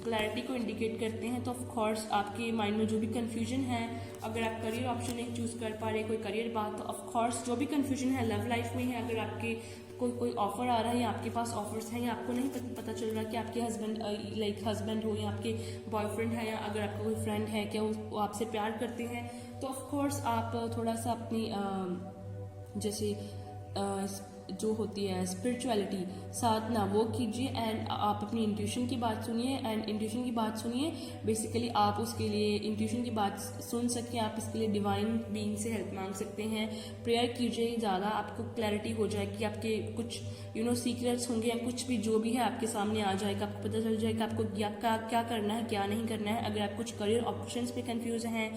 क्लैरिटी को इंडिकेट करते हैं। तो ऑफ कोर्स आपके माइंड में जो भी कंफ्यूजन है, अगर आप करियर ऑप्शन नहीं चूज कर पा रहे, कोई करियर बात, तो ऑफ कोर्स जो भी कंफ्यूजन है लव लाइफ में है, अगर आपके कोई ऑफर आ रहा है या आपके पास ऑफर्स हैं या आपको नहीं पता चल रहा कि आपके हस्बैंड हो या आपके बॉयफ्रेंड है, या अगर आपका कोई फ्रेंड है क्या वो आपसे प्यार करते हैं, तो ऑफ कोर्स आप थोड़ा सा अपनी जैसे जो होती है स्पिरिचुअलिटी साथ ना वो कीजिए एंड आप अपनी इंट्यूशन की बात सुनिए। एंड इंट्यूशन की बात सुनिए बेसिकली आप उसके लिए इंट्यूशन की बात सुन सकें, आप इसके लिए डिवाइन बीइंग से हेल्प मांग सकते हैं। प्रेयर कीजिए ज़्यादा, आपको क्लैरिटी हो जाएगी, आपके कुछ यू नो सीक्रेट्स होंगे या कुछ भी जो भी है आपके सामने आ जाएगा, आपको पता चल जाएगा आपको क्या करना है क्या नहीं करना है। अगर आप कुछ करियर ऑप्शंस पे कंफ्यूज हैं,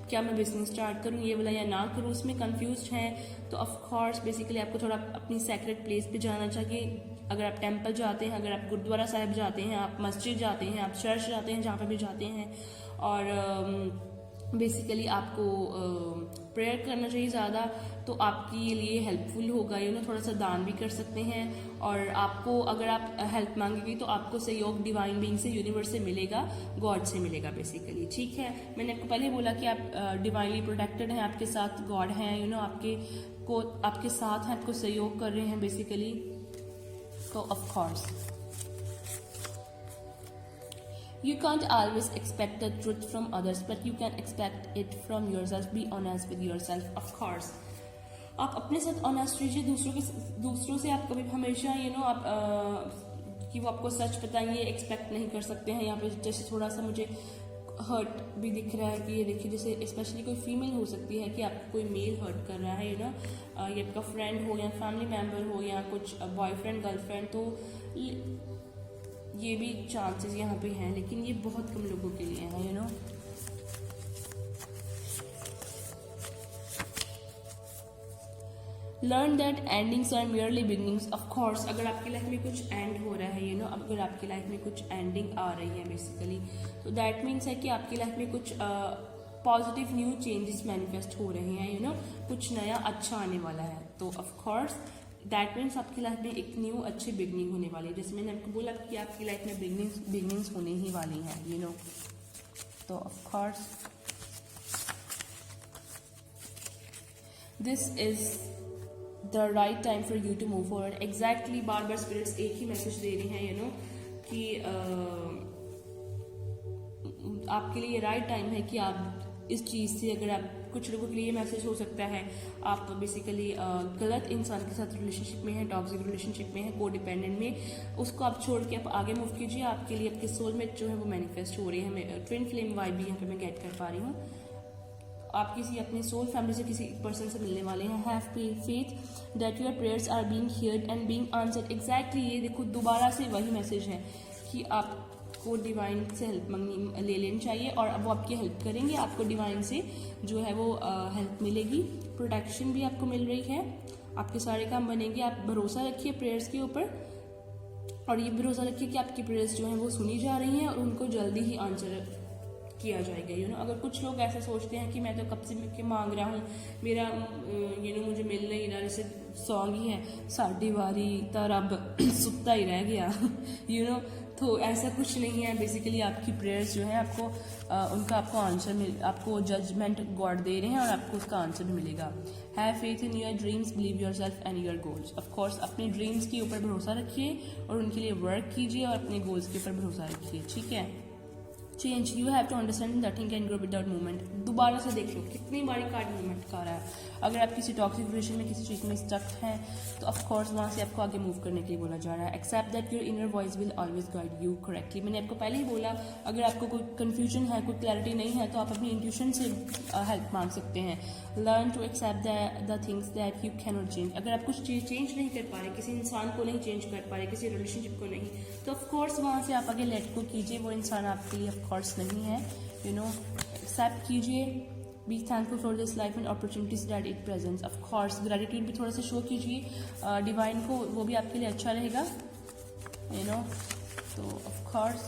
क्या मैं बिजनेस स्टार्ट करूं ये वाला या ना करूं, उसमें कंफ्यूज हैं, तो ऑफ कोर्स बेसिकली आपको थोड़ा अपनी सेक्रेट प्लेस पे जाना चाहिए। अगर आप टेंपल जाते हैं, अगर आप गुरुद्वारा साहिब जाते हैं, आप मस्जिद जाते हैं, आप चर्च जाते हैं, जहाँ पे भी जाते हैं, और बेसिकली आपको प्रेयर करना चाहिए ज़्यादा, तो आपके लिए हेल्पफुल होगा, यू नो। थोड़ा सा दान भी कर सकते हैं, और आपको अगर आप हेल्प मांगेंगे तो आपको सहयोग डिवाइन बीइंग से, यूनिवर्स से मिलेगा, गॉड से मिलेगा बेसिकली, ठीक है। मैंने आपको पहले बोला कि आप डिवाइनली प्रोटेक्टेड हैं, आपके साथ गॉड हैं, यू नो, आपके साथ हैं, आपको सहयोग कर रहे हैं बेसिकली। तो of course You can't always expect the truth from others, but you can expect it from yourself. Be honest with yourself, of course. आप अपने साथ ऑनेस्ट रहिए, दूसरों से आप कभी हमेशा आप कि वो आपको सच बताएंगे एक्सपेक्ट नहीं कर सकते हैं। यहाँ पे जैसे थोड़ा सा मुझे हर्ट भी दिख रहा है कि ये देखिए, जैसे स्पेशली कोई फीमेल हो सकती है कि आपको कोई मेल हर्ट कर रहा है, ये आपका फ्रेंड हो या फैमिली मेम्बर हो या कुछ बॉयफ्रेंड गर्लफ्रेंड, तो ये भी चांसेस यहाँ पे हैं, लेकिन ये बहुत कम लोगों के लिए हैं। Learn that endings are merely beginnings. Of course अगर आपकी लाइफ में कुछ एंड हो रहा है, अगर आपकी लाइफ में कुछ एंडिंग आ रही है बेसिकली, तो दैट मीन्स है कि आपकी लाइफ में कुछ पॉजिटिव न्यू चेंजेस मैनिफेस्ट हो रहे हैं, कुछ नया अच्छा आने वाला है। तो ऑफ कोर्स दैट मीन्स आपकी लाइफ में एक न्यू अच्छी बिगनिंग होने वाली है। जैसे मैंने आपको बोला कि आपकी लाइफ में बिगनिंग्स होने ही वाली हैं, तो of course this is the right time for you to move forward. Exactly बार बार स्पिरिट्स एक ही मैसेज दे रही हैं, कि आपके लिए ये राइट टाइम है कि आप इस चीज़ से, अगर आप कुछ लोगों के लिए मैसेज हो सकता है आप बेसिकली गलत इंसान के साथ रिलेशनशिप में है, टॉक्सिक रिलेशनशिप में है, को डिपेंडेंट में, उसको आप छोड़ के आप आगे मूव कीजिए। आपके लिए आपके सोलमेट जो है वो मैनिफेस्ट हो रही है। मैं ट्विन फ्लेम वाइब भी यहाँ पे मैं गेट कर पा रही हूँ। आप किसी अपने सोल फैमिली से किसी पर्सन से मिलने वाले हैं। Have faith that your prayers are being heard and being answered. Exactly ये देखो दोबारा से वही मैसेज है कि आपको डिवाइन से हेल्प ले लेनी चाहिए और अब वो आपकी हेल्प करेंगे। आपको डिवाइन से जो है वो हेल्प मिलेगी, प्रोटेक्शन भी आपको मिल रही है, आपके सारे काम बनेंगे। आप भरोसा रखिए प्रेयर्स के ऊपर और ये भरोसा रखिए कि आपकी प्रेयर्स जो हैं वो सुनी जा रही हैं और उनको जल्दी ही आंसर किया जाएगा। अगर कुछ लोग ऐसा सोचते हैं कि मैं तो कब से मांग रहा हूँ, मेरा मुझे मिल नहीं रहा, जैसे सॉन्ग ही है साडी वारी तर अब सुत्ता ही रह गया तो ऐसा कुछ नहीं है। बेसिकली आपकी प्रेयर्स जो है आपको उनका आपको आंसर आपको जजमेंट गॉड दे रहे हैं और आपको उसका आंसर भी मिलेगा। Have faith in your dreams, believe your self and your goals. Of course अपने ड्रीम्स के ऊपर भरोसा रखिए और उनके लिए वर्क कीजिए और अपने गोल्स के ऊपर भरोसा रखिए, ठीक है। Change, you have to understand nothing can grow without movement. दोबारा से देख लो कितनी बारी कार्ड मूवमेंट का रहा है। अगर आप किसी टॉक्सिक रिलेशन में किसी चीज़ में स्टक हैं तो ऑफ कोर्स वहाँ से आपको आगे मूव करने के लिए बोला जा रहा है। Accept that your inner voice will always guide you correctly. मैंने आपको पहले ही बोला अगर आपको कोई कन्फ्यूजन है, कोई क्लैरिटी नहीं है तो आप अपनी इंट्यूशन से हेल्प मांग सकते हैं। Learn to accept the things that you can not change. अगर आप कुछ चीज़ चेंज नहीं कर पा रहे, किसी इंसान को नहीं चेंज कर पा रहे, किसी रिलेशनशिप को नहीं, तो ऑफ कोर्स वहाँ से आप आगे लेट गो कीजिए। वो इंसान आपके लिए ऑफ कोर्स नहीं है, एक्सेप्ट कीजिए। Be thankful for this life and opportunities that it presents. Of course gratitude भी थोड़ा सा शो कीजिए डिवाइन को, वो भी आपके लिए अच्छा रहेगा, तो of course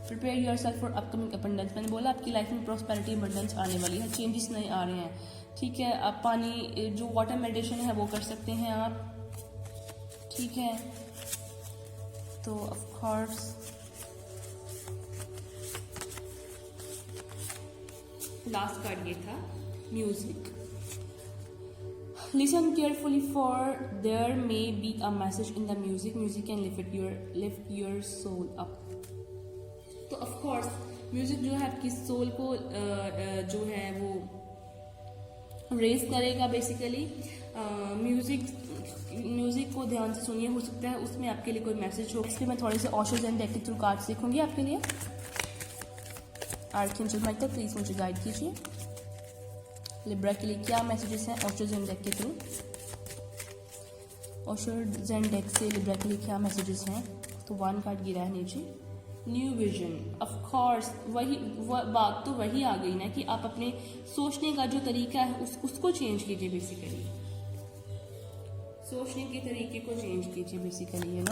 prepare your self for upcoming abundance. मैंने बोला आपकी लाइफ में प्रॉस्पेरिटी अबंडेंस आने वाली है, चेंजेस नहीं आ रहे हैं, ठीक है। आप पानी जो वाटर मेडिटेशन है वो कर सकते हैं आप, ठीक है। तो ऑफ कोर्स लास्ट कार्ड ये था music. Listen carefully for there may be a message in the music. Music can lift your soul up. तो ऑफ कोर्स म्यूजिक जो है आपकी सोल को जो है वो रेज करेगा बेसिकली। म्यूजिक को ध्यान से सुनिए, हो सकता है उसमें आपके लिए कोई मैसेज हो। इसलिए मैं थोड़े से ओशोज एंड डेक के थ्रू कार्ड्स देखूंगी आपके लिए। आर्कएंजल माइकल प्लीज मुझे गाइड कीजिए। लिब्रा के लिए क्या मैसेजेस हैं ओशोज एंड डेक के थ्रू? ओशोज एंड डेक से लिब्रा के लिए क्या मैसेजेस हैं? तो वन कार्ड गिरा है नीचे, न्यू विजन। ऑफ कोर्स बात तो वही आ गई ना कि आप अपने सोचने का जो तरीका है उसको चेंज कीजिए। बेसिकली सोचने के तरीके को चेंज कीजिए बेसिकली,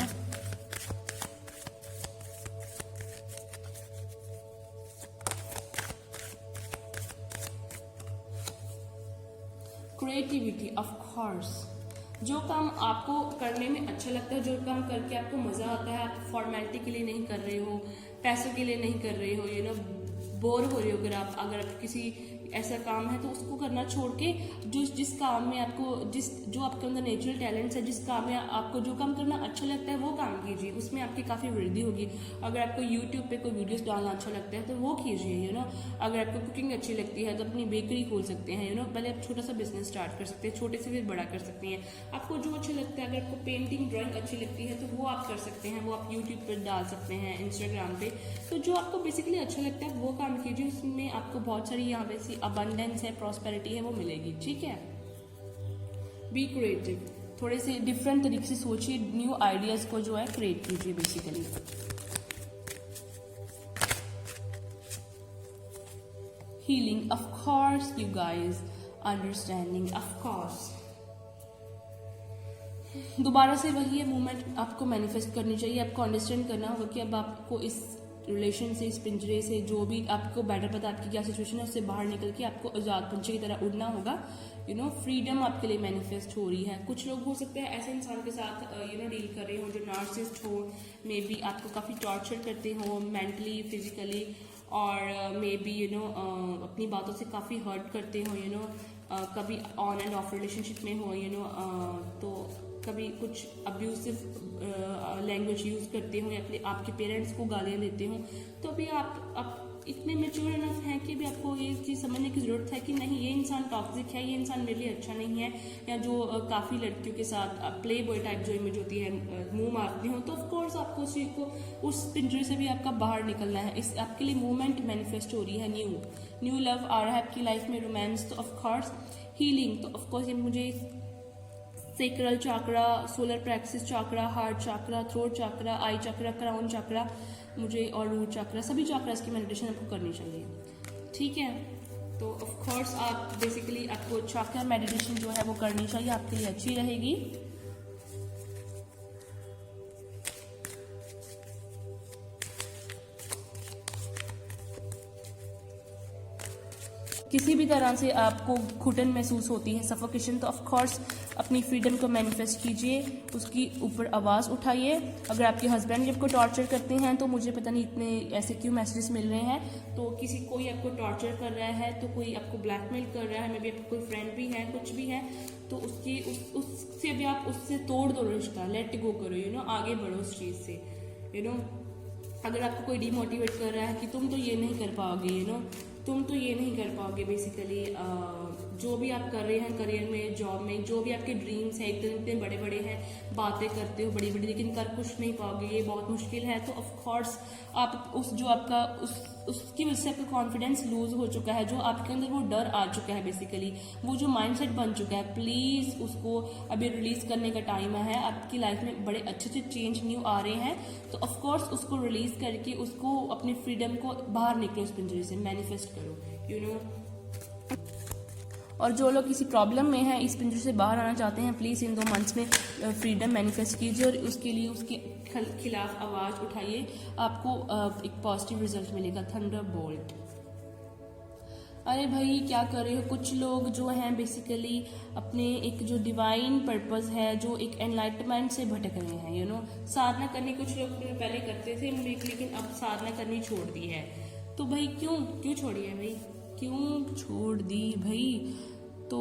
क्रिएटिविटी। ऑफ कोर्स जो काम आपको करने में अच्छा लगता है, जो काम करके आपको मजा आता है, आप फॉर्मेलिटी के लिए नहीं कर रहे हो, पैसों के लिए नहीं कर रहे हो, बोर हो रहे हो। अगर आप किसी ऐसा काम है तो उसको करना छोड़ के जिस काम में आपको जो आपके अंदर नेचुरल टैलेंट्स है, जिस काम में आपको जो काम करना अच्छा लगता है वो काम कीजिए, उसमें आपकी काफ़ी वृद्धि होगी। अगर आपको यूट्यूब पे कोई वीडियोस डालना अच्छा लगता है तो वो कीजिए, अगर आपको कुकिंग अच्छी लगती है तो अपनी बेकरी खोल सकते हैं, पहले आप छोटा सा बिजनेस स्टार्ट कर सकते हैं, छोटे से फिर बड़ा कर सकते हैं। आपको जो अच्छा लगता है, अगर आपको पेंटिंग ड्राइंग अच्छी लगती है तो वो आप कर सकते हैं, वो आप यूट्यूब पर डाल सकते हैं, इंस्टाग्राम पे। तो जो आपको बेसिकली अच्छा लगता है वो काम कीजिए, उसमें आपको बहुत सारी यहाँ पे अबंडेंस है, प्रॉस्पेरिटी है, वो मिलेगी। ठीक है, बी क्रिएटिव, थोड़े से डिफरेंट तरीके से सोचिए, न्यू आइडियाज को जो है क्रिएट कीजिए basically. Healing, of course you guys, understanding, of course दोबारा से वही है मूवमेंट आपको मैनिफेस्ट करनी चाहिए। आपको अंडरस्टैंड करना होगा कि अब आपको इस रिलेशन से, इस पिंजरे से, जो भी आपको बेटर पता आपकी क्या सिचुएशन है, उससे बाहर निकल के आपको आजाद पंछी की तरह उड़ना होगा। फ्रीडम आपके लिए मैनिफेस्ट हो रही है। कुछ लोग हो सकते हैं ऐसे इंसान के साथ डील कर रहे हो जो नार्सिसिस्ट हो, मे बी आपको काफ़ी टॉर्चर करते हो मेंटली, फिजिकली, और मे बी अपनी बातों से काफ़ी हर्ट करते हो, कभी ऑन एंड ऑफ रिलेशनशिप में हो, तो कभी कुछ अब्यूसिव लैंग्वेज यूज़ करते हो, या अपने आपके पेरेंट्स को गालियाँ देते हो। तो अभी आप इतने मेच्योर इनफ हैं कि भी आपको ये चीज़ समझने की ज़रूरत है कि नहीं, ये इंसान टॉक्सिक है, ये इंसान मेरे लिए अच्छा नहीं है। या जो काफ़ी लड़कियों के साथ प्ले बॉय टाइप जो इमेज होती है, मुंह मारती हो, तो ऑफकोर्स आपको उस चीज़ को, उस पिंजरे से भी आपका बाहर निकलना है। इस आपके लिए मूवमेंट मैनिफेस्ट हो रही है, न्यू लव आ रहा है आपकी लाइफ में, रोमांस। तो ऑफकोर्स हीलिंग, तो ऑफकोर्स ये मुझे सेक्रल चाकरा, सोलर प्लेक्सस चाकरा, हार्ट चाकरा, थ्रोट चाकरा, आई चाकरा, क्राउन चाकरा मुझे, और रूट चाकरा, सभी चाकरास की मेडिटेशन आपको करनी चाहिए। ठीक है, तो ऑफ कोर्स आप बेसिकली आपको चाकरा मेडिटेशन जो है वो करनी चाहिए, आपके लिए अच्छी रहेगी। किसी भी तरह से आपको घुटन महसूस होती है, सफोकेशन, तो ऑफ कोर्स अपनी फ्रीडम को मैनिफेस्ट कीजिए, उसकी ऊपर आवाज़ उठाइए। अगर आपके हस्बैंड आपको टॉर्चर करते हैं, तो मुझे पता नहीं इतने ऐसे क्यों मैसेजेस मिल रहे हैं, तो किसी कोई आपको टॉर्चर कर रहा है, तो कोई आपको ब्लैकमेल कर रहा है, मे बी आपको कोई फ्रेंड भी है, कुछ भी है, तो उससे भी आप उससे तोड़ दो रिश्ता, लेट गो करो, आगे बढ़ो उस चीज़ से। अगर आपको कोई डिमोटिवेट कर रहा है कि तुम तो ये नहीं कर पाओगे, तुम तो ये नहीं कर पाओगे, बेसिकली जो भी आप कर रहे हैं करियर में, जॉब में, जो भी आपके ड्रीम्स हैं, इतने बड़े बड़े हैं, बातें करते हो बड़ी बड़ी, लेकिन कर कुछ नहीं पाओगे, ये बहुत मुश्किल है, तो ऑफ कोर्स आप उसकी वजह से आपका कॉन्फिडेंस लूज हो चुका है, जो आपके अंदर वो डर आ चुका है, बेसिकली वो जो माइंडसेट बन चुका है, प्लीज़ उसको अभी रिलीज करने का टाइम है। आपकी लाइफ में बड़े अच्छे अच्छे चेंज न्यू आ रहे हैं, तो ऑफ कोर्स उसको रिलीज करके उसको अपनी फ्रीडम को बाहर निकलो उस पिंजरे से, मैनिफेस्ट करो, और जो लोग किसी प्रॉब्लम में हैं, इस पिंजरे से बाहर आना चाहते हैं, प्लीज़ इन 2 मंथ्स में फ्रीडम मैनिफेस्ट कीजिए, और उसके लिए उसके खिलाफ आवाज़ उठाइए, आपको एक पॉजिटिव रिजल्ट मिलेगा। थंडरबोल्ट, अरे भाई क्या कर रहे हो? कुछ लोग जो हैं बेसिकली अपने एक जो डिवाइन पर्पस है, जो एक एनलाइटमेंट से भटक रहे हैं, साधना करनी कुछ लोग पहले करते थे, लेकिन अब साधना करनी छोड़ दी है। तो भाई क्यों छोड़ी है भाई, क्यों छोड़ दी भाई? तो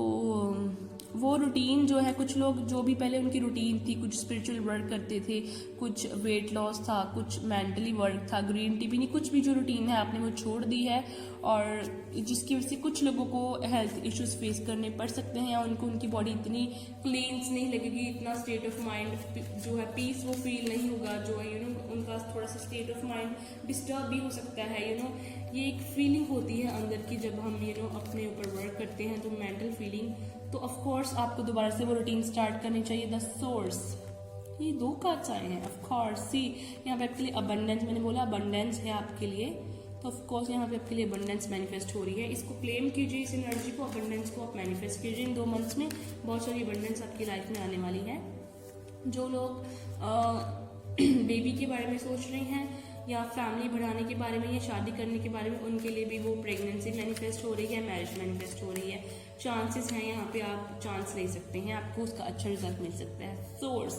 वो रूटीन जो है, कुछ लोग जो भी पहले उनकी रूटीन थी, कुछ स्पिरिचुअल वर्क करते थे, कुछ वेट लॉस था, कुछ मेंटली वर्क था, ग्रीन टी भी नहीं, कुछ भी जो रूटीन है आपने वो छोड़ दी है, और जिसकी वजह से कुछ लोगों को हेल्थ इश्यूज फेस करने पड़ सकते हैं, या उनकी बॉडी इतनी क्लीन्स नहीं लगेगी, इतना स्टेट ऑफ माइंड जो है पीस वो फील नहीं होगा, जो है उनका थोड़ा सा स्टेट ऑफ माइंड डिस्टर्ब भी हो सकता है। ये एक फीलिंग होती है अंदर की, जब हम अपने ऊपर वर्क करते हैं, तो मेंटल फीलिंग। तो ऑफ कोर्स आपको दोबारा से वो रूटीन स्टार्ट करनी चाहिए। द सोर्स, ये 2 कार्ड्स आए हैं। ऑफ कोर्स सी, यहाँ पे आपके लिए अबंडेंस, मैंने बोला अबंडेंस है आपके लिए, तो ऑफ कोर्स यहाँ पे आपके लिए अबंडेंस मैनिफेस्ट हो रही है। इसको क्लेम कीजिए, इस एनर्जी को, अबंडेंस को आप मैनिफेस्ट कीजिए। इन 2 मंथ्स में बहुत सारी अबंडेंस आपकी लाइफ में आने वाली है। जो लोग बेबी के बारे में सोच रहे हैं, या फैमिली बढ़ाने के बारे में, या शादी करने के बारे में, उनके लिए भी वो प्रेगनेंसी मैनिफेस्ट हो रही है, मैरिज मैनिफेस्ट हो रही है। चांसेस हैं, यहाँ पे आप चांस ले सकते हैं, आपको उसका अच्छा रिजल्ट मिल सकता है। सोर्स,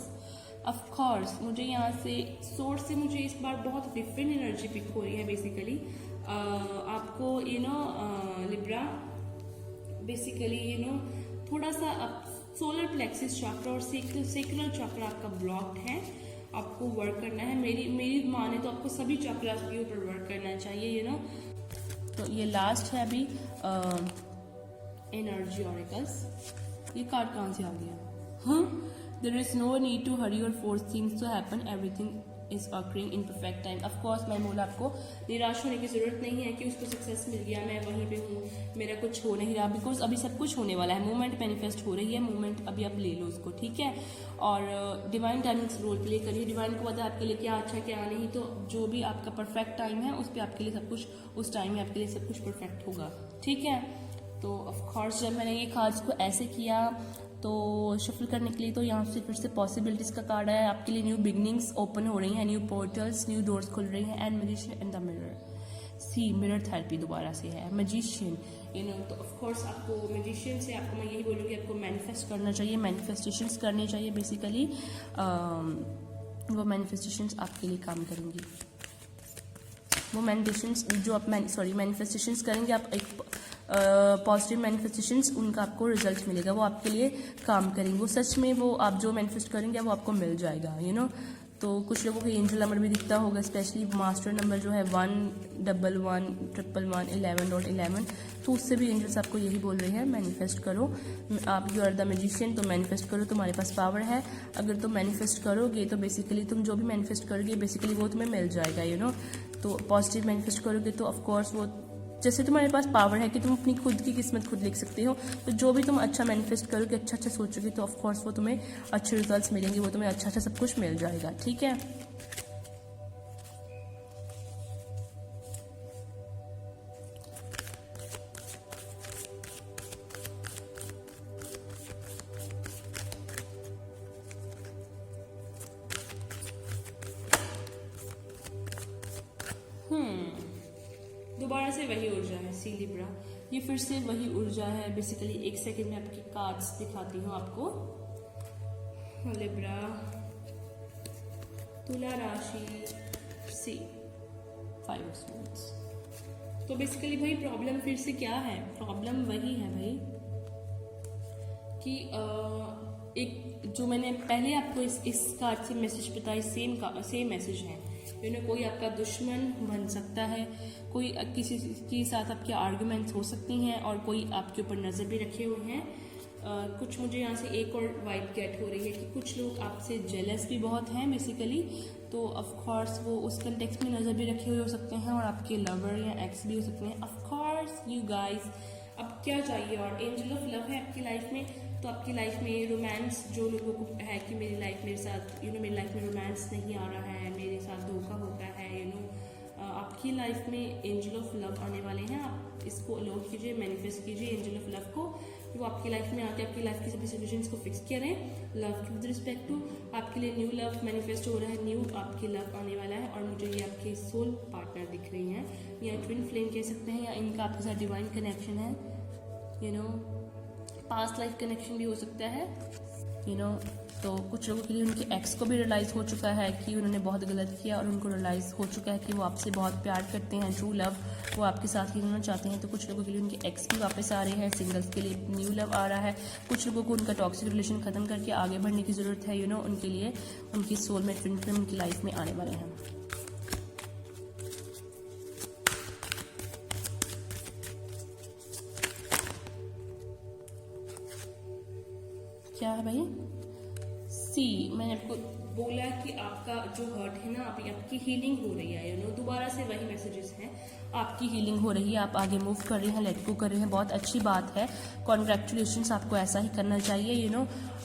ऑफ कोर्स मुझे यहाँ से सोर्स से मुझे इस बार बहुत डिफरेंट एनर्जी पिक हो रही है। बेसिकली आपको लिब्रा बेसिकली थोड़ा सा अब सोलर प्लेक्सिस चक्र और सेक्युलर चक्र आपका ब्लॉक्ड है, आपको वर्क करना है। मेरी माने तो आपको सभी चक्रास के ऊपर वर्क करना चाहिए तो ये लास्ट है अभी एनर्जी ऑरिकल्स। ये कार्ड कहाँ से आ गया? There is no need to hurry or force things to happen, everything is occurring in perfect time. Of course मैं बोला आपको निराश होने की जरूरत नहीं है कि उसको सक्सेस मिल गया, मैं वहीं पे हूँ, मेरा कुछ हो नहीं रहा, बिकॉज अभी सब कुछ होने वाला है। मूवमेंट मैनिफेस्ट हो रही है, मूवमेंट अभी आप ले लो उसको, ठीक है। और डिवाइन टाइमिंग्स रोल प्ले करिए, डिवाइन को पता है आपके लिए क्या अच्छा क्या नहीं, तो जो भी आपका परफेक्ट टाइम है उस पर आपके लिए सब कुछ, उस टाइम में आपके लिए सब कुछ परफेक्ट होगा, ठीक है। तो ऑफकोर्स जब मैंने ये कार्ड्स को ऐसे किया तो शफल करने के लिए तो यहाँ से फिर से पॉसिबिलिटीज़ का कार्ड है, आपके लिए न्यू बिगनिंग्स ओपन हो रही हैं, न्यू पोर्टल्स, न्यू डोर्स खुल रही हैं। And magician and the mirror, see mirror therapy दोबारा से है। मैजिशियन तो ऑफकोर्स आपको मैजिशियन से आपको मैं यही बोलूँगी, आपको मैनिफेस्ट करना चाहिए, मैनिफेस्टेशंस करनी चाहिए बेसिकली। वो मैनिफेस्टेशंस आपके लिए काम करेंगी। वो मैनिफेस्टेशंस जो आप मैनिफेस्टेशंस करेंगे आप, एक पॉजिटिव मैनिफेस्टेशंस, उनका आपको रिजल्ट मिलेगा, वो आपके लिए काम करेंगे, वो सच में वो आप जो मैनिफेस्ट करेंगे वो आपको मिल जाएगा तो कुछ लोगों को एंजल नंबर भी दिखता होगा, स्पेशली मास्टर नंबर जो है 1111111.11, तो उससे भी एंजल्स आपको यही बोल रहे हैं मैनिफेस्ट करो। आप यू आर द मैजिशियन, तो मैनिफेस्ट करो, तुम्हारे पास पावर है। अगर तुम मैनिफेस्ट करोगे तो बेसिकली तुम जो भी मैनिफेस्ट करोगे बेसिकली वो तुम्हें मिल जाएगा तो पॉजिटिव मैनिफेस्ट करोगे तो ऑफकोर्स वो, जैसे तुम्हारे पास पावर है कि तुम अपनी खुद की किस्मत खुद लिख सकते हो, तो जो भी तुम अच्छा मैनिफेस्ट करोगे, अच्छा सोचोगे, तो ऑफकोर्स वो तुम्हें अच्छे रिजल्ट्स मिलेंगे, वो तुम्हें अच्छा सब कुछ मिल जाएगा, ठीक है। दोबारा से वही ऊर्जा है, सी लिब्रा, ये फिर से वही ऊर्जा है बेसिकली। एक सेकंड में आपकी कार्ड्स दिखाती हूँ आपको। लिब्रा, तुला राशि, सी 5 ऑफ स्वॉर्ड्स। तो बेसिकली भाई प्रॉब्लम फिर से क्या है? प्रॉब्लम वही है भाई कि एक जो मैंने पहले आपको इस कार्ड से मैसेज बताई, सेम मैसेज है। कोई आपका दुश्मन बन सकता है, कोई किसी के साथ आपके आर्गुमेंट्स हो सकती हैं, और कोई आपके ऊपर नज़र भी रखे हुए हैं। कुछ मुझे यहाँ से एक और वाइब गेट हो रही है कि कुछ लोग आपसे जेलस भी बहुत हैं बेसिकली, तो ऑफकोर्स वो उस कंटेक्स्ट में नज़र भी रखे हुए हो सकते हैं, और आपके लवर या एक्स भी हो सकते हैं। ऑफकोर्स यू गाइस, अब क्या चाहिए? और एंजल ऑफ लव है आपकी लाइफ में, तो आपकी लाइफ में रोमांस जो लोगों को है कि मेरी लाइफ मेरे साथ मेरी लाइफ में रोमांस नहीं आ रहा है, मेरे साथ धोखा होता है, आपकी लाइफ में एंजल ऑफ लव आने वाले हैं। आप इसको अलाउ कीजिए, मैनिफेस्ट कीजिए एंजल ऑफ लव को, वो आपकी लाइफ में आके आपकी लाइफ की सभी सिचुएशंस को फिक्स करें। लव की विद रिस्पेक्ट टू आपके लिए न्यू लव मैनिफेस्ट हो रहा है, न्यू आपकी लव आने वाला है। और मुझे ये आपके सोल पार्टनर दिख रही हैं, या ट्विन फ्लेम कह सकते हैं, या इनका आपके साथ डिवाइन कनेक्शन है, पास्ट लाइफ कनेक्शन भी हो सकता है, तो कुछ लोगों के लिए उनके एक्स को भी रियलाइज़ हो चुका है कि उन्होंने बहुत गलत किया, और उनको रियलाइज़ हो चुका है कि वो आपसे बहुत प्यार करते हैं, ट्रू लव वो आपके साथ ही रहना चाहते हैं। तो कुछ लोगों के लिए उनके एक्स भी वापस आ रहे हैं, सिंगल्स के लिए न्यू लव आ रहा है। कुछ लोगों को उनका टॉक्सिक रिलेशन ख़त्म करके आगे बढ़ने की ज़रूरत है, उनके लिए उनकी सोलमेट ट्विन फ्लेम उनकी लाइफ में आने वाले हैं। क्या है भाई? सी, मैंने आपको बोला कि आपका जो हर्ट है ना, अभी आपकी हीलिंग हो रही है, दोबारा से वही मैसेजेस हैं, आपकी हीलिंग हो रही है, आप आगे मूव कर रहे हैं, लेट गो कर रहे हैं, बहुत अच्छी बात है, कॉन्ग्रेचुलेशंस, आपको ऐसा ही करना चाहिए।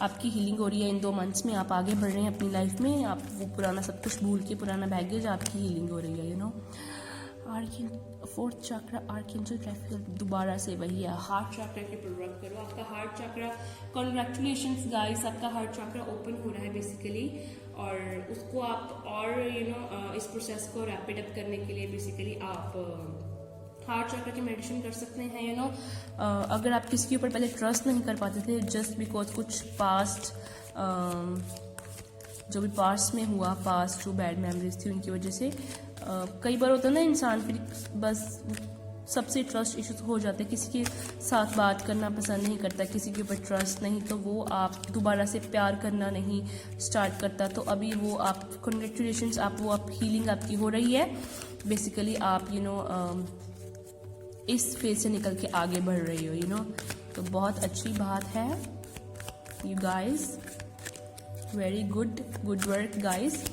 आपकी हीलिंग हो रही है, इन 2 मंथ्स में आप आगे बढ़ रहे हैं अपनी लाइफ में, आप वो पुराना सब कुछ भूल के, पुराना बैगेज, आपकी हीलिंग हो रही है। फोर्थ चक्र आर्कएंजल राफेल, दोबारा से वही है, हार्ट चक्र के ऊपर वर्क करो। आपका हार्ट चक्र, कॉन्ग्रेचुलेशंस गाइस, आपका हार्ट चक्र ओपन हो रहा है बेसिकली, और उसको आप और इस प्रोसेस को रैपिड अप करने के लिए बेसिकली आप हार्ट चक्र की मेडिटेशन कर सकते हैं। अगर आप किसी के ऊपर पहले ट्रस्ट नहीं कर पाते थे, जस्ट बिकॉज कुछ पास्ट जो भी पास्ट में हुआ, पास्ट जो बैड मेमोरीज थी उनकी वजह से, कई बार होता है ना इंसान फिर बस सबसे ट्रस्ट इश्यूज हो जाते हैं, किसी के साथ बात करना पसंद नहीं करता, किसी के ऊपर ट्रस्ट नहीं, तो वो आप दोबारा से प्यार करना नहीं स्टार्ट करता। तो अभी वो आप कॉन्ग्रेचुलेशंस, आप हीलिंग आपकी हो रही है। बेसिकली आप इस फेज से निकल के आगे बढ़ रही हो तो बहुत अच्छी बात है you guys, very good work guys,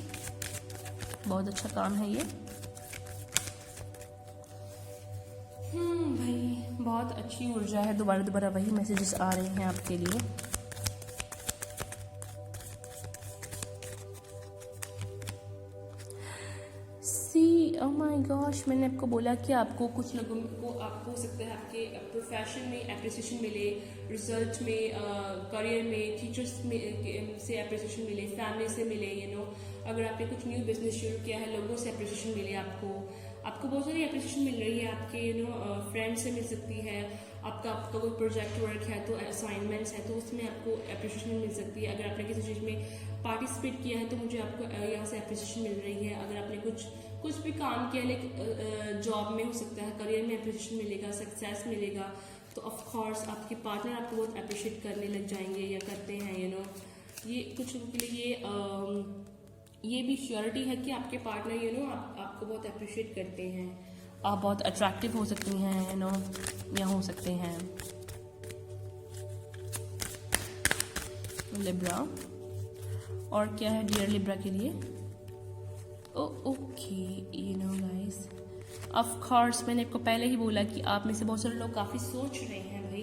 बहुत अच्छा काम है ये। भाई बहुत अच्छी ऊर्जा है, दोबारा वही मैसेजेस आ रहे हैं आपके लिए। ओह माय गॉश, मैंने आपको बोला कि आपको कुछ लोगों को आपको हो सकता है आपके प्रोफेशन में एप्रिसिएशन मिले, रिजल्ट में, करियर में, टीचर्स में से एप्रिसिएशन मिले, फैमिली से मिले, अगर आपने कुछ न्यू बिजनेस शुरू किया है लोगों से एप्रिसिएशन मिले, आपको बहुत सारी एप्रिसिएशन मिल रही है, आपके फ्रेंड से मिल सकती है, आपका कोई प्रोजेक्ट वर्क है तो असाइनमेंट्स है तो उसमें आपको एप्रिसिएशन मिल सकती है। अगर आपने किसी चीज़ में पार्टिसिपेट किया है तो मुझे आपको यहाँ से एप्रिसिएशन मिल रही है। अगर आपने कुछ भी काम किया, लाइक जॉब में हो सकता है, करियर में एप्रिसिएशन मिलेगा, सक्सेस मिलेगा, तो ऑफ कोर्स आपके पार्टनर आपको बहुत अप्रिशिएट करने लग जाएंगे या करते हैं। ये कुछ लोगों के लिए ये भी श्योरिटी है कि आपके पार्टनर आपको बहुत अप्रिशिएट करते हैं, आप बहुत अट्रैक्टिव हो सकती हैं या हो सकते हैं लिब्रा। और क्या है डियर लिब्रा के लिए? ओके गाइस, ऑफ कोर्स मैंने आपको पहले ही बोला कि आप में से बहुत सारे लोग काफ़ी सोच रहे हैं। भाई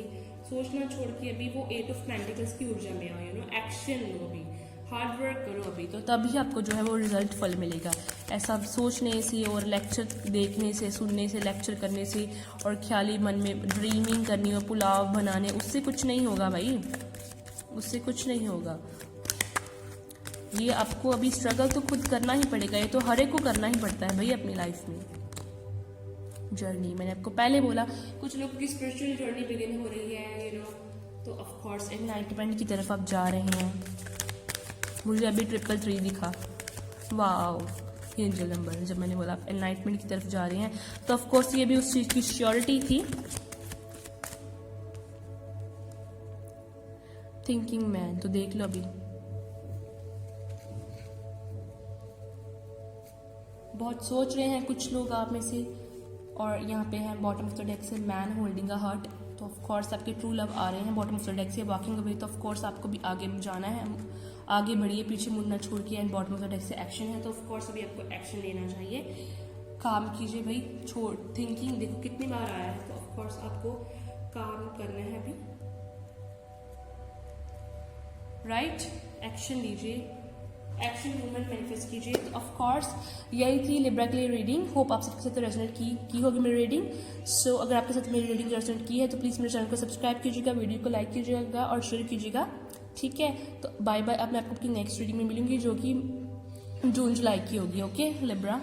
सोचना छोड़ के अभी वो 8 ऑफ पेंटिकल्स की ऊर्जा में आओ, एक्शन लो, अभी हार्ड वर्क करो अभी, तो तभी आपको जो है वो रिजल्ट फल मिलेगा। ऐसा सोचने से और लेक्चर देखने से, सुनने से, लेक्चर करने से और ख्याली मन में ड्रीमिंग करनी और पुलाव बनाने, उससे कुछ नहीं होगा भाई, उससे कुछ नहीं होगा। ये आपको अभी स्ट्रगल तो खुद करना ही पड़ेगा, ये तो हर एक को करना ही पड़ता है भाई अपनी लाइफ में। जर्नी मैंने आपको पहले बोला, कुछ लोगों की स्पिरिचुअल जर्नी बिगिन हो रही है तो ऑफ कोर्स एनलाइटमेंट की तरफ आप जा रहे हैं। मुझे अभी 333 दिखा, वाह एंजल नंबर, जब मैंने बोला आप एनलाइटमेंट की तरफ जा रहे हैं तो ऑफ कोर्स ये भी उस चीज की श्योरिटी थी। थिंकिंग मैन, तो देख लो अभी बहुत सोच रहे हैं कुछ लोग आप में से, और यहाँ पे है बॉटम ऑफ द डेक से मैन होल्डिंग अ हार्ट, तो ऑफ कोर्स आपके ट्रू लव आ रहे हैं बॉटम ऑफ द डेक से। वॉकिंग अवे, तो ऑफ कोर्स आपको भी आगे जाना है, आगे बढ़िए, पीछे मुड़ना छोड़ के। And bottom of the deck से एक्शन है, तो ऑफ कोर्स अभी आपको एक्शन लेना चाहिए, काम कीजिए भाई। थिंकिंग देखो कितनी बार आया है, तो ऑफ कोर्स आपको काम करना है अभी, राइट? एक्शन लीजिए, एक्शन मूवमेंट मैनिफेस्ट कीजिए। तो ऑफ कोर्स यही थी लिब्रा के लिए रीडिंग। होप आप सबके साथ रेजोनेट की होगी मेरी रीडिंग। सो अगर आपके साथ मेरी रीडिंग रेजोनेट की है तो प्लीज़ मेरे चैनल को सब्सक्राइब कीजिएगा, वीडियो को लाइक कीजिएगा और शेयर कीजिएगा, ठीक है? तो बाय बाय, अब मैं आपको अपनी नेक्स्ट रीडिंग में मिलूंगी जो कि जून जुलाई की होगी। Okay Libra.